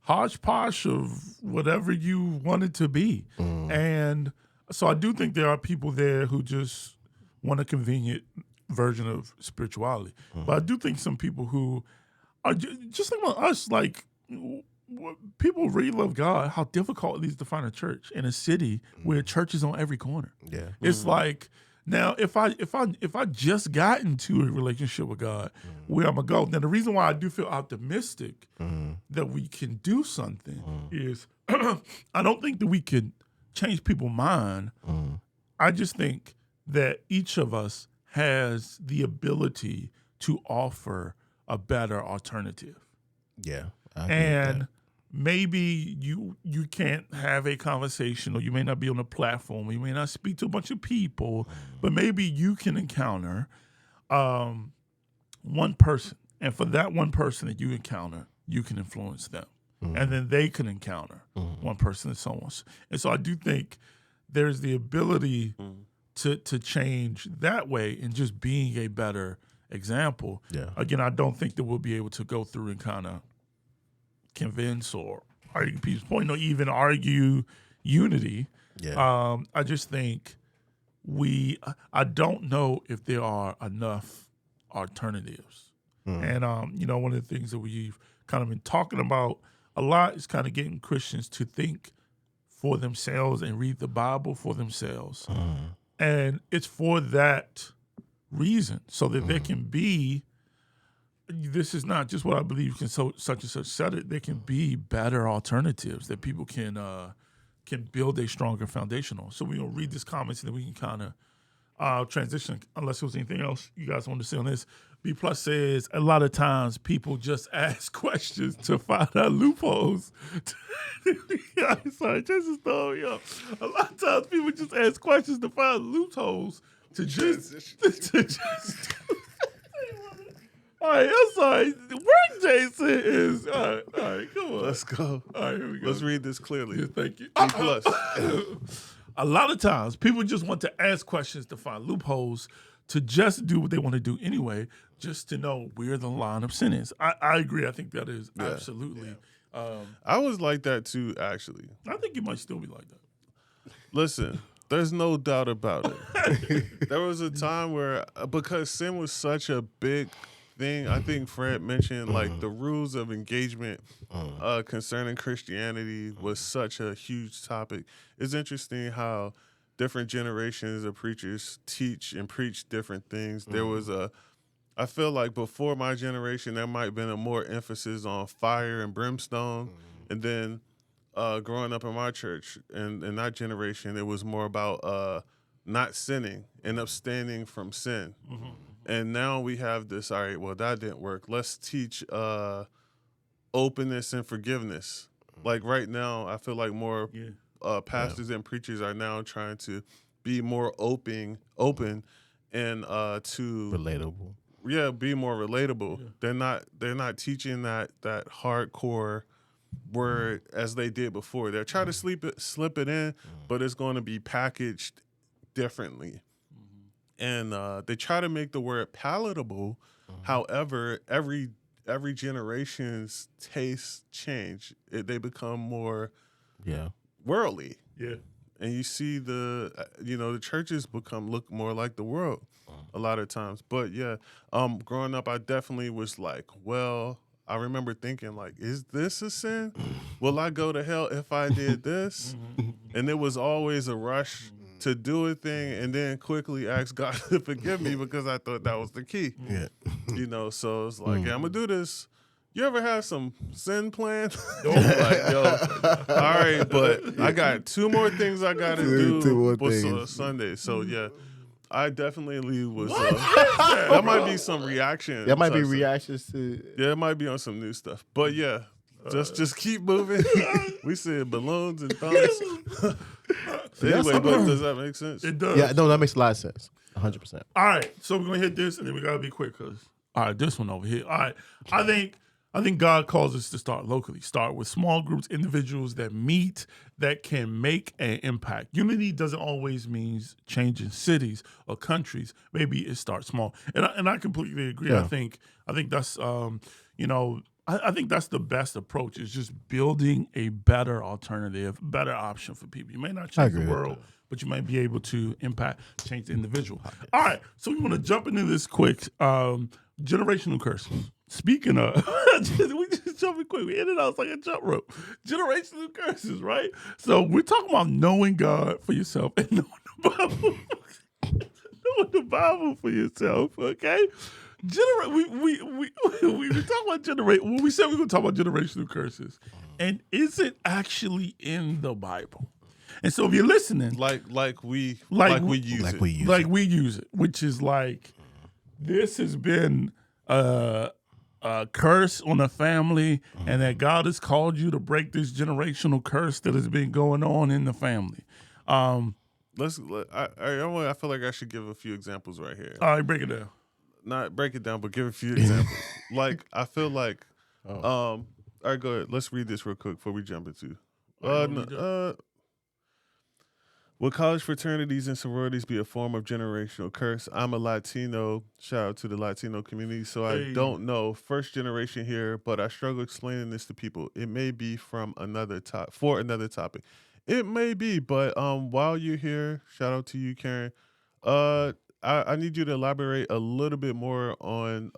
hodgepodge of whatever you want it to be. And so I do think there are people there who just want a convenient version of spirituality. But I do think some people who are just like us, like people really love God, how difficult it is to find a church in a city where church is on every corner. Yeah. It's like, now if I just got into a relationship with God, where I'm gonna go, then the reason why I do feel optimistic that we can do something is I don't think that we can change people's mind. I just think that each of us has the ability to offer a better alternative. Yeah. And maybe you can't have a conversation, or you may not be on a platform, or you may not speak to a bunch of people, but maybe you can encounter one person. And for that one person that you encounter, you can influence them. And then they can encounter one person and so on. And so I do think there's the ability to change that way and just being a better example. Yeah. Again, I don't think that we'll be able to go through and kind of convince or argue people's point, or even argue unity. Yeah. I just think I don't know if there are enough alternatives. And, one of the things that we've kind of been talking about a lot is kind of getting Christians to think for themselves and read the Bible for themselves. And it's for that reason, so that there can be, this is not just what I believe can such and such said it, there can be better alternatives that people can build a stronger foundation on. So we're going to read this comments and then we can kind of transition, unless there was anything else you guys want to say on this. B Plus says, a lot of times people just ask questions to find out loopholes. Sorry, Jason's throwing me up. A lot of times people just ask questions to find loopholes to just all right, I'm sorry. Where Jason is. All right, come on. Let's go. All right, here we go. Let's read this clearly. Yeah, thank you. B plus. A lot of times people just want to ask questions to find loopholes to just do what they want to do anyway, just to know where the line of sin is. I agree. I think that is absolutely. I was like that too, actually. I think you might still be like that. Listen, there's no doubt about it. There was a time where, because sin was such a big thing, I think Fred mentioned like the rules of engagement concerning Christianity was such a huge topic. It's interesting how different generations of preachers teach and preach different things. There was I feel like before my generation, there might have been a more emphasis on fire and brimstone. And then growing up in my church and in that generation, it was more about not sinning and abstaining from sin. And now we have this, all right, well, that didn't work. Let's teach openness and forgiveness. Like right now, I feel like more pastors and preachers are now trying to be more open and to relatable. Yeah, be more relatable. Yeah. They're not teaching that hardcore word as they did before. They're trying to slip it in, but it's going to be packaged differently. And they try to make the word palatable. However, every generation's tastes change. They become more worldly. Yeah. and you see the churches look more like the world a lot of times. But yeah, growing up, I definitely was like, well, I remember thinking like, is this a sin? Will I go to hell if I did this? And it was always a rush to do a thing and then quickly ask God to forgive me because I thought that was the key. Yeah. So it's like, yeah, I'm gonna do this. You ever have some sin plans? Like, yo, all right, but I got 2 more things I gotta do for Sunday. So yeah, I definitely was. That might be some reaction. That might be reactions to. Yeah, it might be on some new stuff. But yeah, just keep moving. We said balloons and thumbs. Anyway, but does that make sense? It does. Yeah, no, that makes a lot of sense. 100%. All right, so we're gonna hit this, and then we gotta be quick because this one over here. All right, I think God calls us to start locally. Start with small groups, individuals that meet, that can make an impact. Unity doesn't always mean changing cities or countries. Maybe it starts small, and I completely agree. Yeah. I think that's I think that's the best approach. Is just building a better alternative, better option for people. You may not change the world, but you might be able to change the individual. All right, so we want to jump into this quick. Generational curses. Speaking of, we just jumping quick. We ended out like a jump rope. Generational curses, right? So we're talking about knowing God for yourself and knowing the Bible. Knowing the Bible for yourself, okay? We talking about generate. When we said we were going to talk about generational curses, and is it actually in the Bible? And so if you're listening, like we use it, which is like this has been a curse on a family, and that God has called you to break this generational curse that has been going on in the family. I feel like I should give a few examples right here. All right, break it down. Not break it down, but give a few examples. Like I feel like, all right, go ahead. Let's read this real quick before we jump into. Will college fraternities and sororities be a form of generational curse? I'm a Latino. Shout out to the Latino community. So I don't know. First generation here, but I struggle explaining this to people. It may be for another topic. It may be, but while you're here, shout out to you, Karen. I need you to elaborate a little bit more on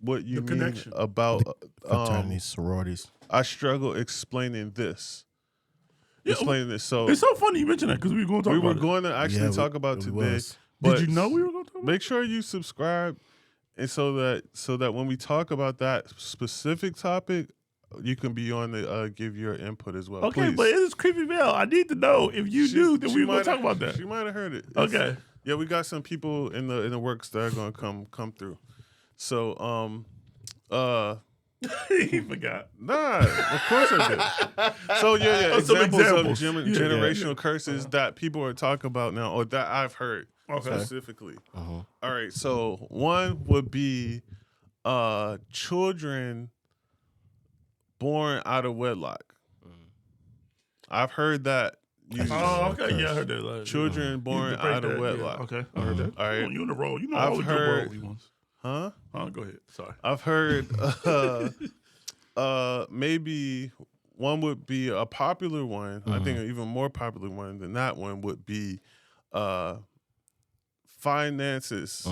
what you mean connection about fraternities, sororities. I struggle explaining this. Explaining this. So it's so funny you mentioned that because we were going to talk about it. We were going to actually talk about today. Did you know we were going to talk about it? Make sure you subscribe, and so that when we talk about that specific topic, you can be on to give your input as well. Okay, please. But it is creepy bell. I need to know if you knew that we were going to talk about that. She might have heard it. Okay. Yeah, we got some people in the works that are going to come through. So he forgot. Nah, of course I did. So yeah, examples of generational curses that people are talking about now, or that I've heard specifically. All right, so one would be children born out of wedlock. I've heard that. Okay, yeah, I heard that. Children born out of wedlock. Yeah. Okay, I heard that. All right, you in the role. You know, I've heard. Huh? Go ahead. Sorry. I've heard maybe one would be a popular one. I think an even more popular one than that one would be finances.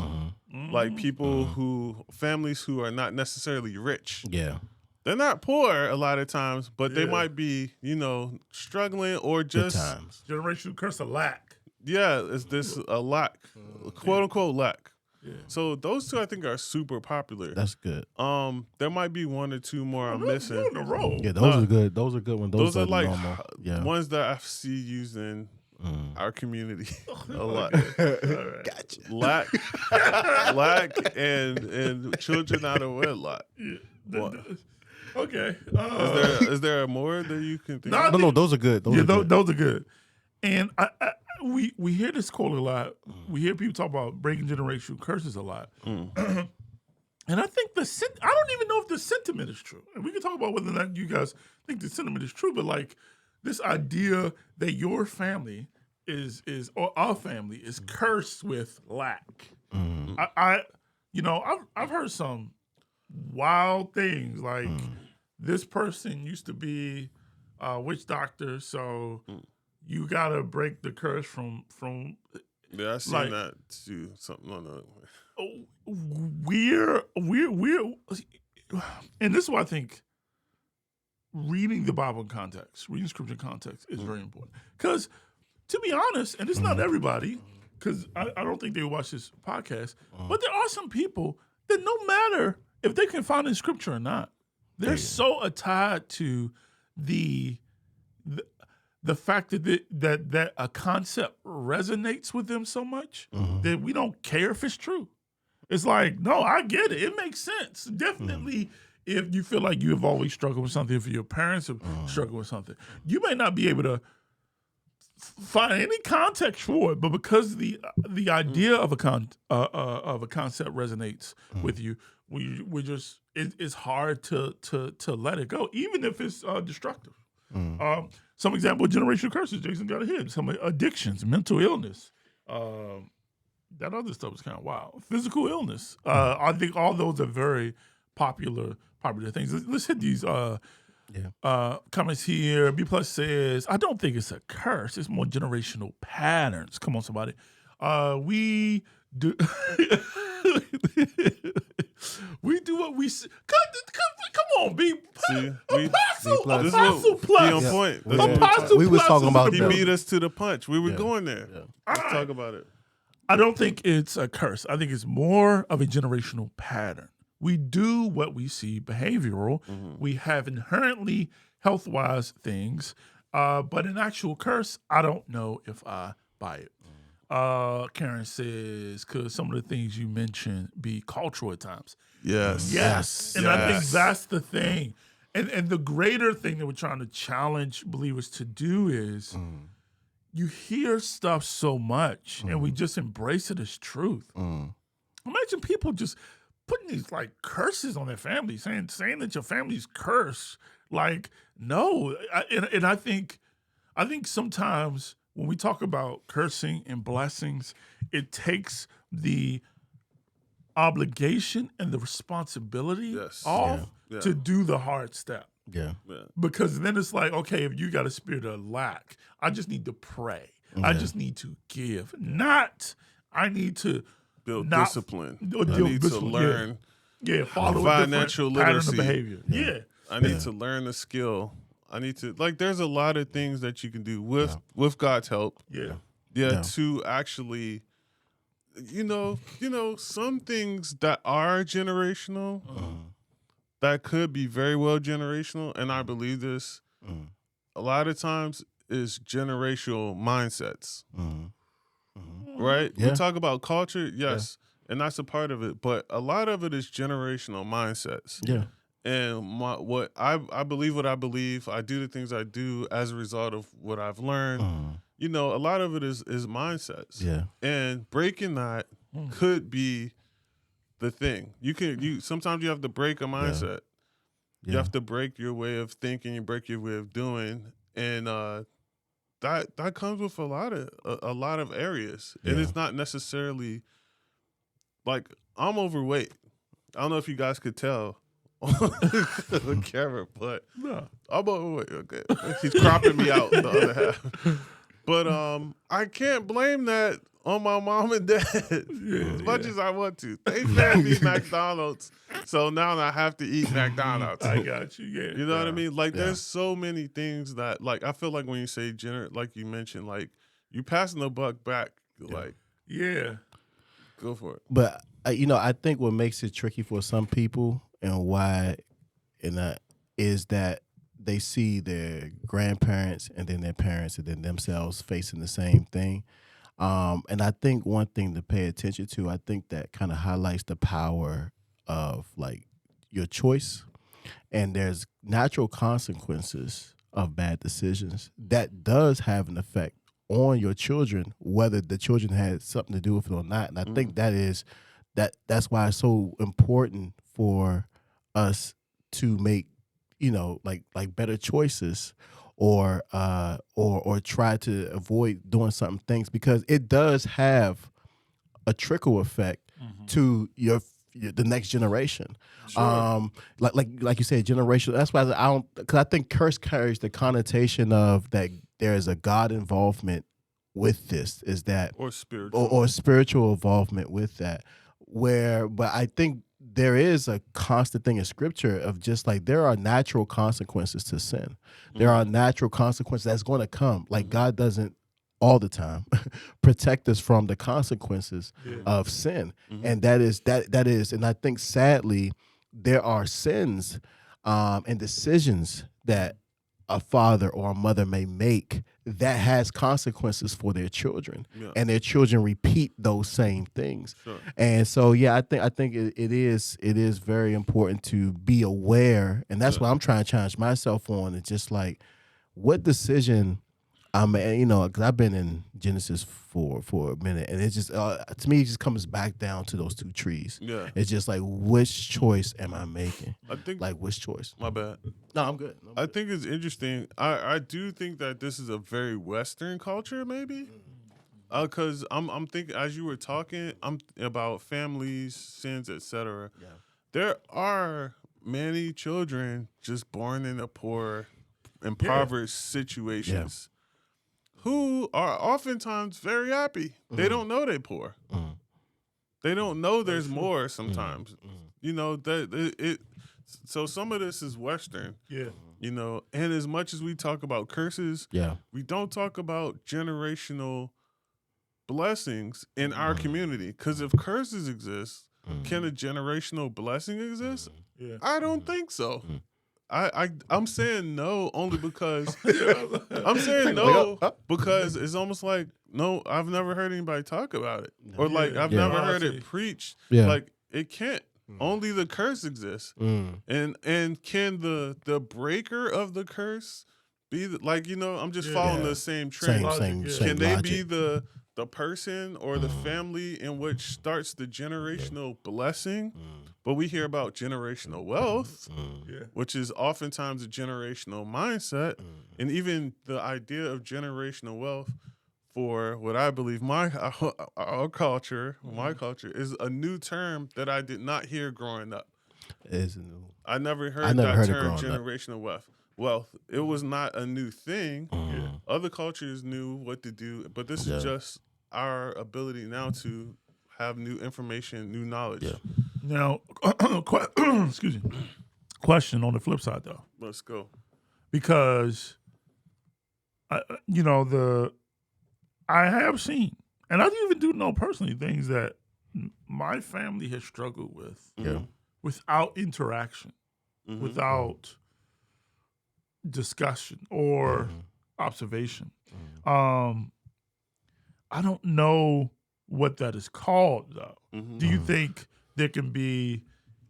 Like people families who are not necessarily rich. Yeah. They're not poor a lot of times, but they might be, struggling or just generational curse of lack. Yeah, is this a lack, quote unquote lack. Yeah. So those two I think are super popular. That's good. There might be one or two more I'm missing. You're in a row. Yeah, those are good. Those are good ones. Those are like ones that I see used in our community a lot. Gotcha. Lack and children out of wedlock. Yeah. Okay. Is there more that you can think of? No, those are good. Those are good. And we hear this quote a lot. We hear people talk about breaking generational curses a lot. And I think I don't even know if the sentiment is true. And we can talk about whether or not you guys think the sentiment is true, but like this idea that your family or our family is cursed with lack. I've heard some wild things like this person used to be a witch doctor, so you gotta break the curse from Yeah, I seen like that too. Something on the. we're and this is why I think reading the Bible in context, reading scripture in context is very important. Because to be honest, and it's not everybody, because I don't think they watch this podcast, but there are some people that no matter if they can find in scripture or not, they're so tied to the fact that a concept resonates with them so much that we don't care if it's true. It's like, no, I get it. It makes sense. Definitely, if you feel like you have always struggled with something, if your parents have struggled with something, you may not be able to find any context for it, but because the idea of a concept resonates with you, we just it's hard to let it go, even if it's destructive. Some example of generational curses. Jason got a hit. Some addictions, mental illness. That other stuff is kind of wild. Physical illness. I think all those are very popular things. Let's hit these comments here. B Plus says, I don't think it's a curse. It's more generational patterns. Come on, somebody. We do we do what we see. Come on, B. Apostle Plus. Be on point. Apostle we was Plus talking is about the He that. beat us to the punch. We were going there. Yeah. Let's talk about it. I don't think it's a curse. I think it's more of a generational pattern. We do what we see behavioral. We have inherently health-wise things, but an actual curse, I don't know if I buy it. Karen says, could some of the things you mentioned be cultural at times? Yes. And I think that's the thing. And the greater thing that we're trying to challenge believers to do is you hear stuff so much and we just embrace it as truth. Imagine people just putting these like curses on their family, saying that your family's cursed. Like, no. And I think sometimes when we talk about cursing and blessings, it takes the obligation and the responsibility off to do the hard step. Yeah. Because then it's like, okay, if you got a spirit of lack, I just need to pray. I just need to give. Not, I need to build discipline. I need to learn follow financial a different literacy. pattern of behavior. I need to learn a skill. I need to, like, there's a lot of things that you can do with God's help. To actually, some things that are generational that could be very well generational, and I believe this a lot of times is generational mindsets. Right? Yeah. We talk about culture, and that's a part of it, but a lot of it is generational mindsets. Yeah. And what I believe, I do the things I do as a result of what I've learned. A lot of it is mindsets. Yeah. And breaking that could be the thing. Sometimes you have to break a mindset. You have to break your way of thinking, you break your way of doing, and that comes with a lot of areas. And it's not necessarily like I'm overweight. I don't know if you guys could tell on the camera, but I'm overweight. Okay, he's cropping me out the other half. But I can't blame that on my mom and dad as much as I want to. They fed me McDonald's, so now I have to eat McDonald's. I got you. Yeah, you know what I mean? Like, there's so many things that, like, I feel like when you say like you mentioned, like you passing the buck back, like go for it. But I think what makes it tricky for some people and why, is that they see their grandparents and then their parents and then themselves facing the same thing. And I think one thing to pay attention to, I think that kind of highlights the power of like your choice. And there's natural consequences of bad decisions that does have an effect on your children, whether the children had something to do with it or not. And I think that's why it's so important for us to make, like better choices or try to avoid doing certain things, because it does have a trickle effect to the next generation. Sure. Like you said, generational. That's why because I think curse carries the connotation of that there is a God involvement with this, is that or spiritual or spiritual involvement with that, but I think there is a constant thing in scripture of just like there are natural consequences to sin. There are natural consequences that's going to come. Like God doesn't all the time protect us from the consequences of sin. And that is, and I think sadly there are sins and decisions that a father or a mother may make that has consequences for their children, and their children repeat those same things. And so, I think it is very important to be aware, and that's what I'm trying to challenge myself on. It's just like, what decision because I've been in Genesis for a minute, and it's just to me it just comes back down to those two trees. It's just like, which choice am I making? I think, like, which choice? My bad. No, I'm good. I think it's interesting. I do think that this is a very Western culture, maybe, because I'm thinking as you were talking, I'm about families, sins, etc. There are many children just born in a poor, impoverished situations. Who are oftentimes very happy. They don't know they're poor. They don't know there's more sometimes. You know, so some of this is Western. You know, and as much as we talk about curses, we don't talk about generational blessings in our community. Because if curses exist, can a generational blessing exist? I don't think so. I'm saying no only because I'm saying no because it's almost like, no, I've never heard anybody talk about it, or like I've never heard it preached. Like, it can't. Only the curse exists, and can the breaker of the curse be I'm just following the same trend. Can they be the person or the family in which starts the generational blessing? But we hear about generational wealth, which is oftentimes a generational mindset. And even the idea of generational wealth for what I believe our culture, my culture, is a new term that I did not hear growing up. It is new. I never heard that term, generational wealth. It was not a new thing. Other cultures knew what to do, but this is just our ability now to have new information, new knowledge. Now, excuse me. Question on the flip side, though. Let's go. Because, I have seen, and I even do know personally, things that my family has struggled with without interaction, without discussion or observation. I don't know what that is called, though. Do you think there can be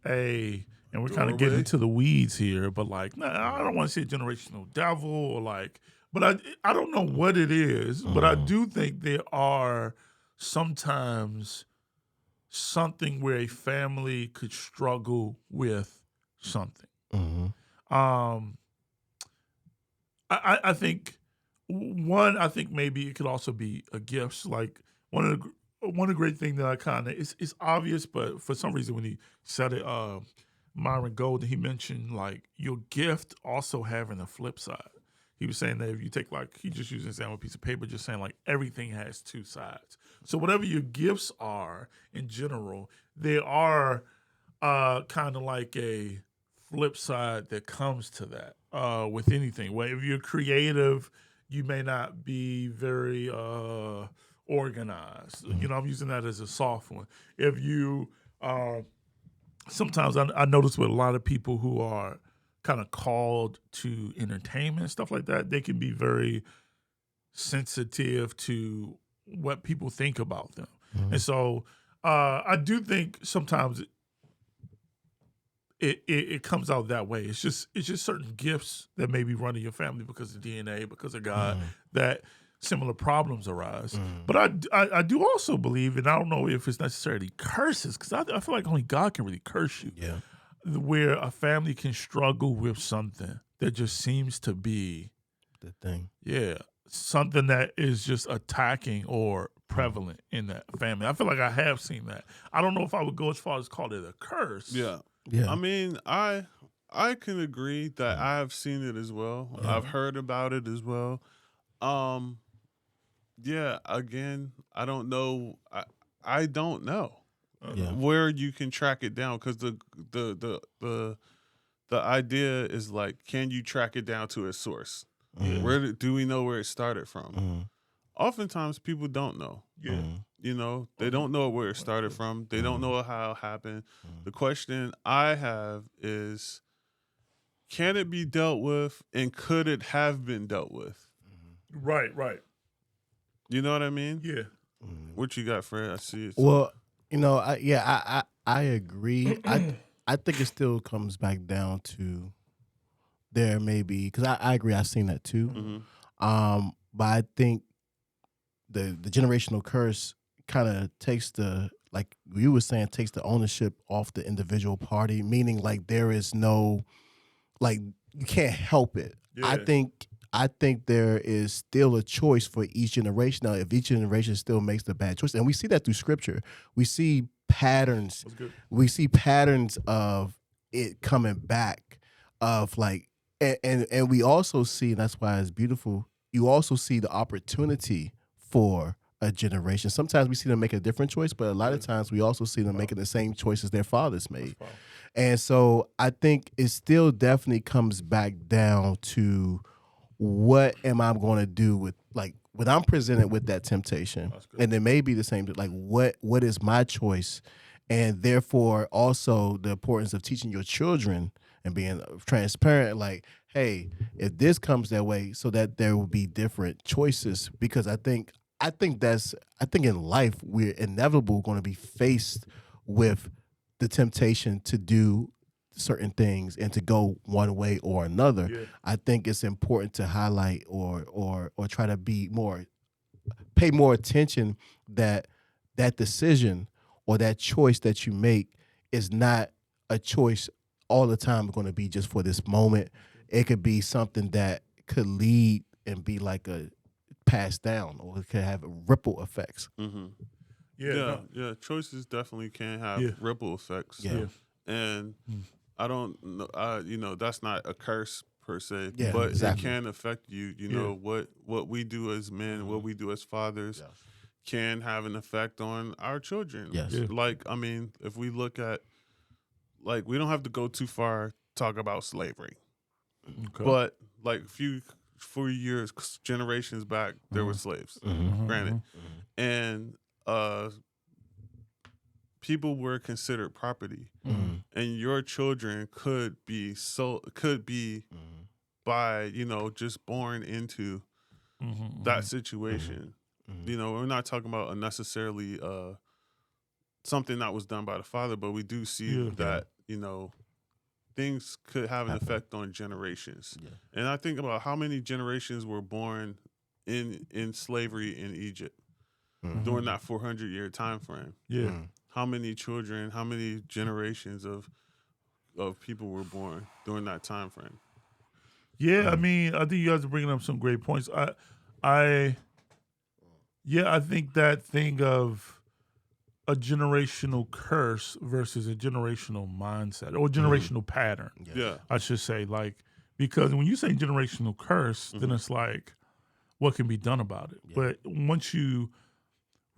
and we're kind of getting into the weeds here, but like, I don't want to say generational devil or like, but I don't know what it is, but I do think there are sometimes something where a family could struggle with something. I think maybe it could also be a gift. Like one of the great things that I kind of, it's obvious, but for some reason when he said it, Myron Golden, he mentioned like your gift also having a flip side. He was saying that if you take he just used an example, piece of paper, just saying like everything has two sides. So whatever your gifts are in general, there are kind of like a flip side that comes to that with anything. Well, if you're creative, you may not be very organized. I'm using that as a soft one. If you sometimes I notice with a lot of people who are kind of called to entertainment and stuff like that, they can be very sensitive to what people think about them. And so I do think sometimes it comes out that way. It's just certain gifts that may be running your family because of DNA, because of God, that similar problems arise. But I do also believe, and I don't know if it's necessarily curses, because I feel like only God can really curse you. Where a family can struggle with something that just seems to be the thing. Something that is just attacking or prevalent in that family. I feel like I have seen that. I don't know if I would go as far as call it a curse. I mean, I can agree that I've seen it as well. I've heard about it as well. Yeah. Again, I don't know. I don't know Yeah. where you can track it down because the idea is like, can you track it down to its source? Mhm. Do we know where it started from? Mhm. Oftentimes, people don't know. Yeah. Mhm. You know, they don't know where it started from. They don't know how it happened. The question I have is, can it be dealt with, and could it have been dealt with? Right. Right. You know what I mean? Yeah. What you got, Fred? I see it. Well, I agree. I think it still comes back down to there may be because I agree. I've seen that too. But I think the generational curse kind of takes the, like you were saying, takes the ownership off the individual party, meaning like there is no, like, you can't help it. Yeah. I think there is still a choice for each generation. Now, if each generation still makes the bad choice, and we see that through scripture, we see patterns. That's good. We see patterns of it coming back, of like, and we also see, and that's why it's beautiful. You also see the opportunity for a generation. Sometimes we see them make a different choice, but a lot of times we also see them making the same choices their fathers made. And so I think it still definitely comes back down to, what am I going to do with, like, when I'm presented with that temptation, and it may be the same, like, what is my choice? And therefore also the importance of teaching your children and being transparent, like, hey, if this comes that way, so that there will be different choices. Because I think in life we're inevitably going to be faced with the temptation to do certain things and to go one way or another. Yeah. I think it's important to highlight or try to pay more attention that decision or that choice that you make is not a choice all the time going to be just for this moment. It could be something that could lead and be like a pass down, or it could have ripple effects. Yeah. Choices definitely can have ripple effects. Yeah. And I don't know. That's not a curse per se, Yeah, but exactly. it can affect you. You know what we do as men, what we do as fathers, can have an effect on our children. Yes. Yeah. Like, I mean, if we look at, like, we don't have to go too far talk about slavery, but like few years, generations back, there were slaves. Granted, and people were considered property, and your children could be by just born into that situation. You know, we're not talking about unnecessarily something that was done by the father, but we do see that things could have an effect on generations. And I think about how many generations were born in slavery in Egypt during that 400-year time frame. How many children, how many generations of people were born during that time frame? I mean, I think you guys are bringing up some great points. I think that thing of a generational curse versus a generational mindset, or generational pattern. I should say, like, because when you say generational curse, then it's like, what can be done about it? But once you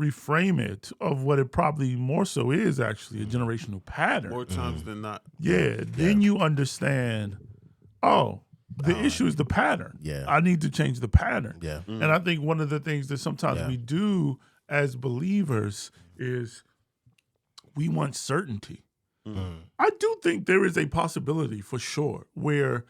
reframe it of what it probably more so is, actually a generational pattern, More times than not. Then you understand, the issue is the pattern. I need to change the pattern. And I think one of the things that sometimes we do as believers is we want certainty. I do think there is a possibility for sure where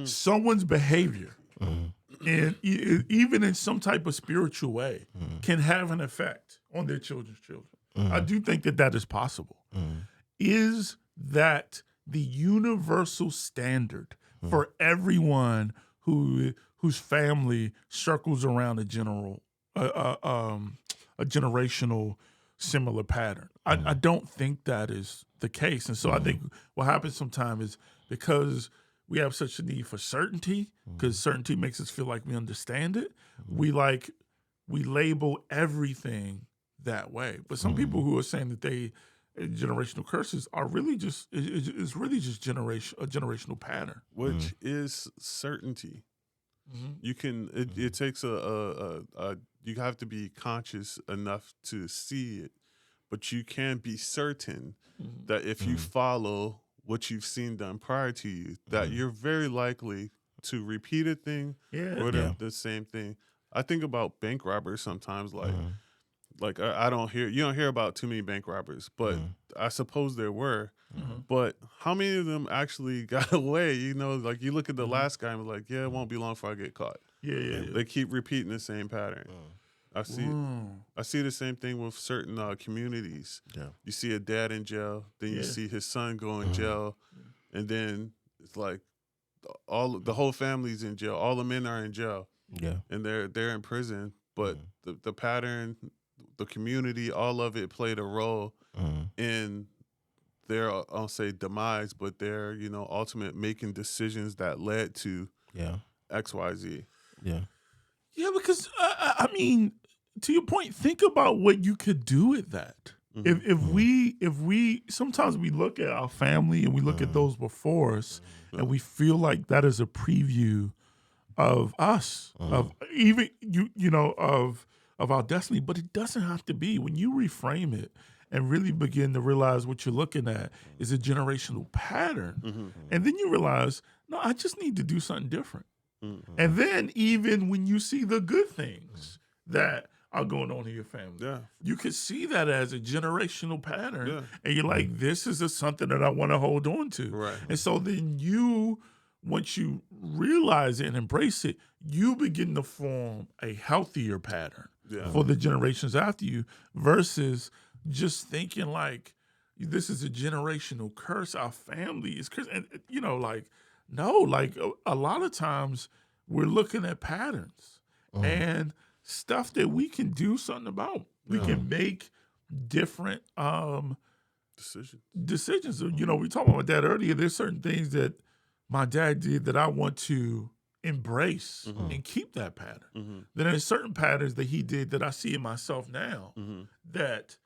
someone's behavior, and even in some type of spiritual way, can have an effect on their children's children. I do think that is possible. Is that the universal standard for everyone whose family circles around a generational similar pattern? I don't think that is the case. And so I think what happens sometimes is, because we have such a need for certainty, because certainty makes us feel like we understand it, we label everything that way. But some people who are saying that they generational curses are really just it's really just a generational pattern, which is certainty. You can. It takes you have to be conscious enough to see it, but you can be certain that if you follow what you've seen done prior to you, that you're very likely to repeat a thing or the same thing. I think about bank robbers sometimes, like I don't hear you don't hear about too many bank robbers, but I suppose there were. But how many of them actually got away? You know, like you look at the last guy and be like, yeah, it won't be long before I get caught. Yeah. They keep repeating the same pattern. I see the same thing with certain communities. Yeah. You see a dad in jail, then you see his son go in jail, and then it's like the whole family's in jail. All the men are in jail. Yeah. And they're in prison, but the pattern, the community, all of it played a role in their, I'll say demise, but their, ultimate making decisions that led to X, Y, Z. Yeah. Yeah, because I mean, to your point, think about what you could do with that. If we sometimes we look at our family and we look at those before us, and we feel like that is a preview of us, of even of our destiny, but it doesn't have to be. When you reframe it and really begin to realize what you're looking at is a generational pattern, and then you realize, no, I just need to do something different. And then even when you see the good things that are going on in your family, you can see that as a generational pattern, and you're like, this is something that I want to hold on to. Right. And so then once you realize it and embrace it, you begin to form a healthier pattern for the generations after you, versus just thinking like, this is a generational curse, our family is cursed. And, no, like a lot of times we're looking at patterns and stuff that we can do something about. We can make different decisions. We talked about that earlier. There's certain things that my dad did that I want to embrace and keep that pattern. Then there's certain patterns that he did that I see in myself now that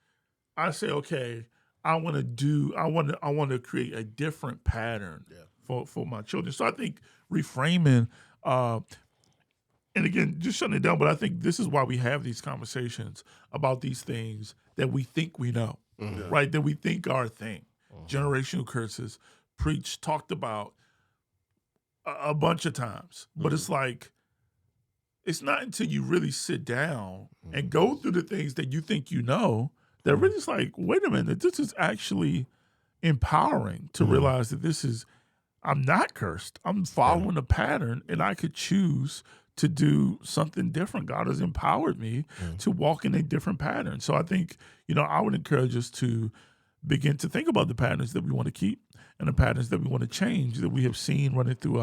I say, okay, I want to create a different pattern for my children. So I think reframing, and again, just shutting it down, but I think this is why we have these conversations about these things that we think we know, right? That we think are a thing. Generational curses, preached, talked about a bunch of times. But it's like, it's not until you really sit down and go through the things that you think you know that really is like, wait a minute, this is actually empowering to realize that I'm not cursed. I'm following a pattern, and I could choose to do something different. God has empowered me to walk in a different pattern. So I think, I would encourage us to begin to think about the patterns that we want to keep and the patterns that we want to change that we have seen running through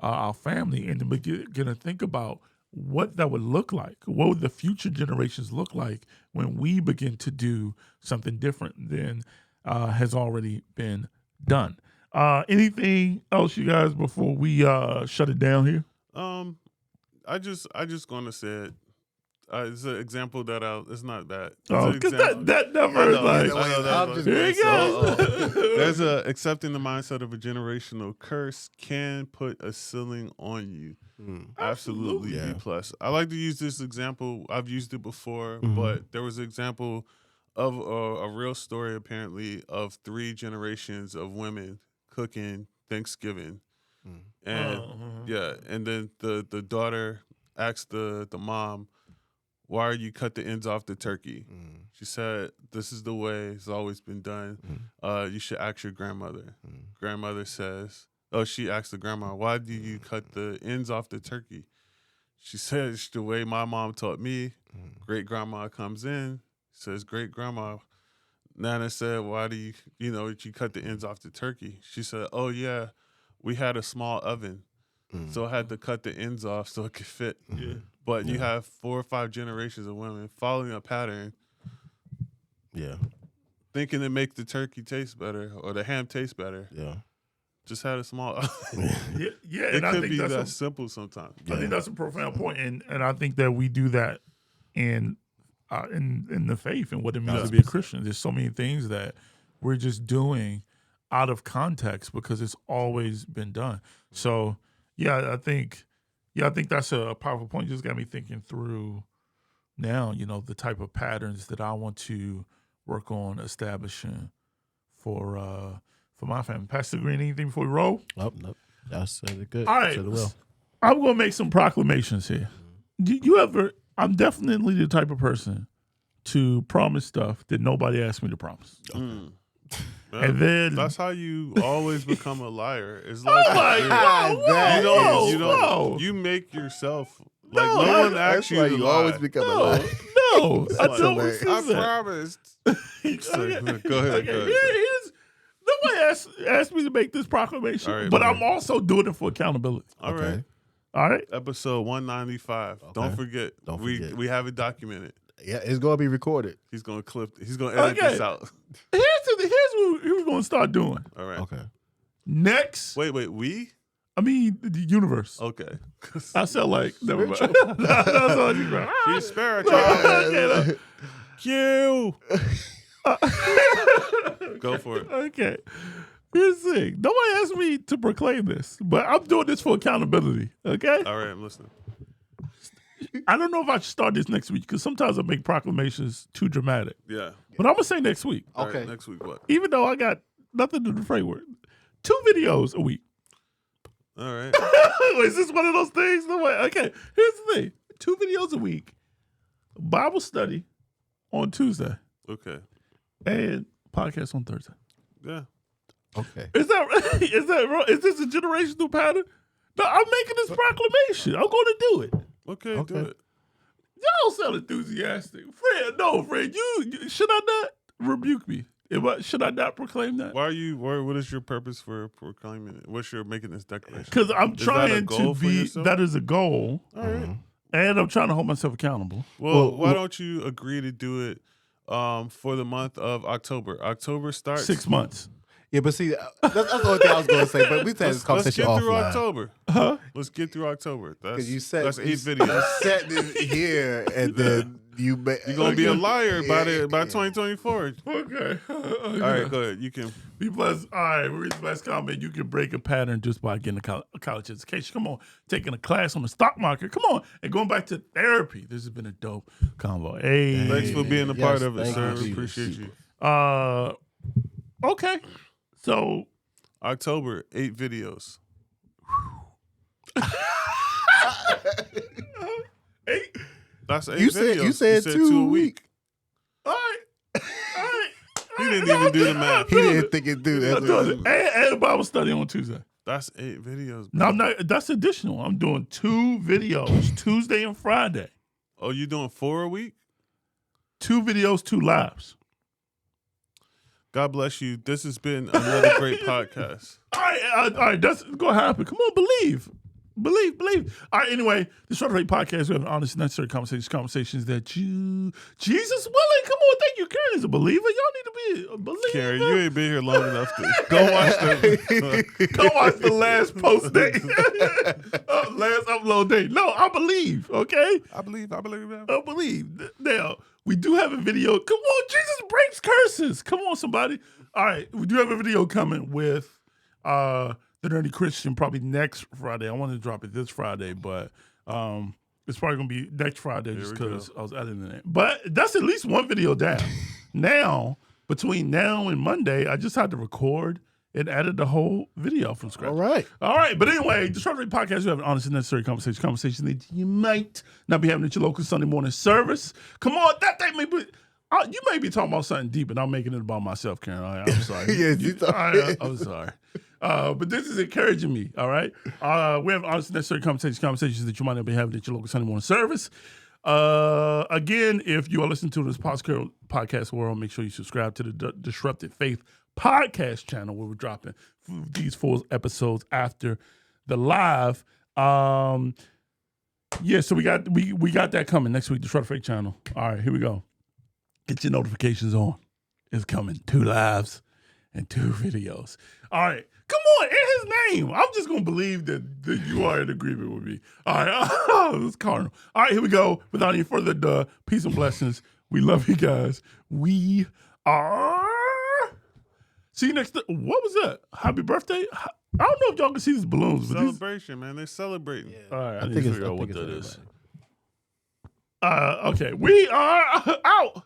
our family, and to begin to think about what that would look like. What would the future generations look like when we begin to do something different than has already been done? Anything else, you guys, before we shut it down here? I just gonna say it. It's an example that it's not bad. Because that number is like, here you go. There's accepting the mindset of a generational curse can put a ceiling on you. Absolutely B+. I like to use this example. I've used it before, but there was an example of a real story, apparently, of 3 generations of women cooking Thanksgiving. And and then the daughter asked the mom, why are you cut the ends off the turkey? She said, this is the way it's always been done. You should ask your grandmother. Grandmother says, she asked the grandma, why do you cut the ends off the turkey? She says, it's the way my mom taught me. Great grandma comes in, says, great grandma. Nana said, why do you cut the ends off the turkey? She said, oh yeah, we had a small oven. So I had to cut the ends off so it could fit. But you have 4 or 5 generations of women following a pattern. Thinking to make the turkey taste better or the ham taste better. Just had a small oven. It and I could think be that's that simple sometimes. I think that's a profound point, and I think that we do that in the faith and what it means to be a Christian. There's so many things that we're just doing out of context because it's always been done. So, I think, Yeah, I think that's a powerful point. Just got me thinking through now, the type of patterns that I want to work on establishing for my family. Pastor Green, anything before we roll? Nope. That's good. All right. Said it well. I'm going to make some proclamations here. I'm definitely the type of person to promise stuff that nobody asked me to promise. Yeah, And then that's how you always become a liar. It's like you make yourself like no one asked you. You always become a liar. No, I don't. I promised. Go ahead. Okay. Nobody asked me to make this proclamation, but I'm also doing it for accountability. All right. Episode 195. Okay. Don't forget. We have it documented. Yeah, it's gonna be recorded. He's gonna edit this out. Here's what we're gonna start doing. All right. Okay. Next. Wait. We? I mean the universe. Okay. I sound like never mind. That's all you got. He's spiritual. Q. Go for it. Okay. Here's the thing. Nobody asked me to proclaim this, but I'm doing this for accountability. Okay. All right, I'm listening. I don't know if I should start this next week because sometimes I make proclamations too dramatic. Yeah. But I'm going to say next week. Okay. Right, next week what? Even though I got nothing to the framework. 2 videos a week. All right. Is this one of those things? No way. Okay. Here's the thing. 2 videos a week. Bible study on Tuesday. Okay. And podcast on Thursday. Yeah. Okay. Is that wrong? Is this a generational pattern? No, I'm making this proclamation. I'm going to do it. Okay, do it. Y'all sound enthusiastic. Fred, you should I not rebuke me? Should I not proclaim that? What is your purpose for proclaiming it? What's your making this declaration? Because I'm trying to be, that is a goal. All right. And I'm trying to hold myself accountable. Well, why don't you agree to do it for the month of October? October starts 6 months. Yeah, but see, that's the only thing I was going to say. But we had this conversation offline. Let's get through October. Huh? Let's get through October. That's 8 videos. You set it here, and then you're going to be a liar by 2024. Okay. All right, go ahead. You can. Be blessed. All right, read the last comment. You can break a pattern just by getting a college education. Come on. Taking a class on the stock market. Come on. And going back to therapy. This has been a dope convo. Hey. Thanks for being a part of it, sir. We appreciate you. Okay. So October, 8 videos. 8? That's 8 you videos. You said 2 a week. All right. He didn't even do the math. He didn't think it'd do that. And a Bible study on Tuesday. That's 8 videos. No, I'm not. That's additional. I'm doing 2 videos, Tuesday and Friday. Oh, you doing 4 a week? 2 videos, 2 lives. God bless you. This has been another great podcast. All right, that's going to happen. Come on, believe. All right, anyway, the Short Rate Podcast, we have honest, necessary conversations that Jesus willing. Come on, thank you. Karen is a believer. Y'all need to be a believer. Karen, you ain't been here long enough to go watch the last post date. Last upload date. No, I believe, okay? I believe. I believe. Now, we do have a video. Come on, Jesus breaks curses. Come on, somebody. All right, we do have a video coming with The Nerdy Christian probably next Friday. I wanted to drop it this Friday, but it's probably going to be next Friday just because I was editing it. But that's at least one video down. Now, between now and Monday, I just had to record and edit the whole video from scratch. All right. But anyway, the Short Rate Podcast, we have an honest and necessary conversation that you might not be having at your local Sunday morning service. Come on, that may be... you may be talking about something deep, and I'm making it about myself, Karen. I'm sorry. I'm sorry. But this is encouraging me, all right? We have honest and necessary conversations that you might not be having at your local Sunday morning service. Again, if you are listening to this podcast world, make sure you subscribe to the Disrupted Faith podcast channel where we're dropping these 4 episodes after the live. So we got that coming next week, the Disrupted Faith channel. All right, here we go. Get your notifications on. It's coming. 2 lives and 2 videos. All right. Come on, in his name. I'm just going to believe that you are in agreement with me. All right. It's carnal. All right, here we go. Without any further ado, peace and blessings. We love you guys. We are See you next. What was that? Happy birthday! I don't know if y'all can see these balloons. But Celebration, man. They're celebrating. All right, I think it's what that is. Okay, we are out.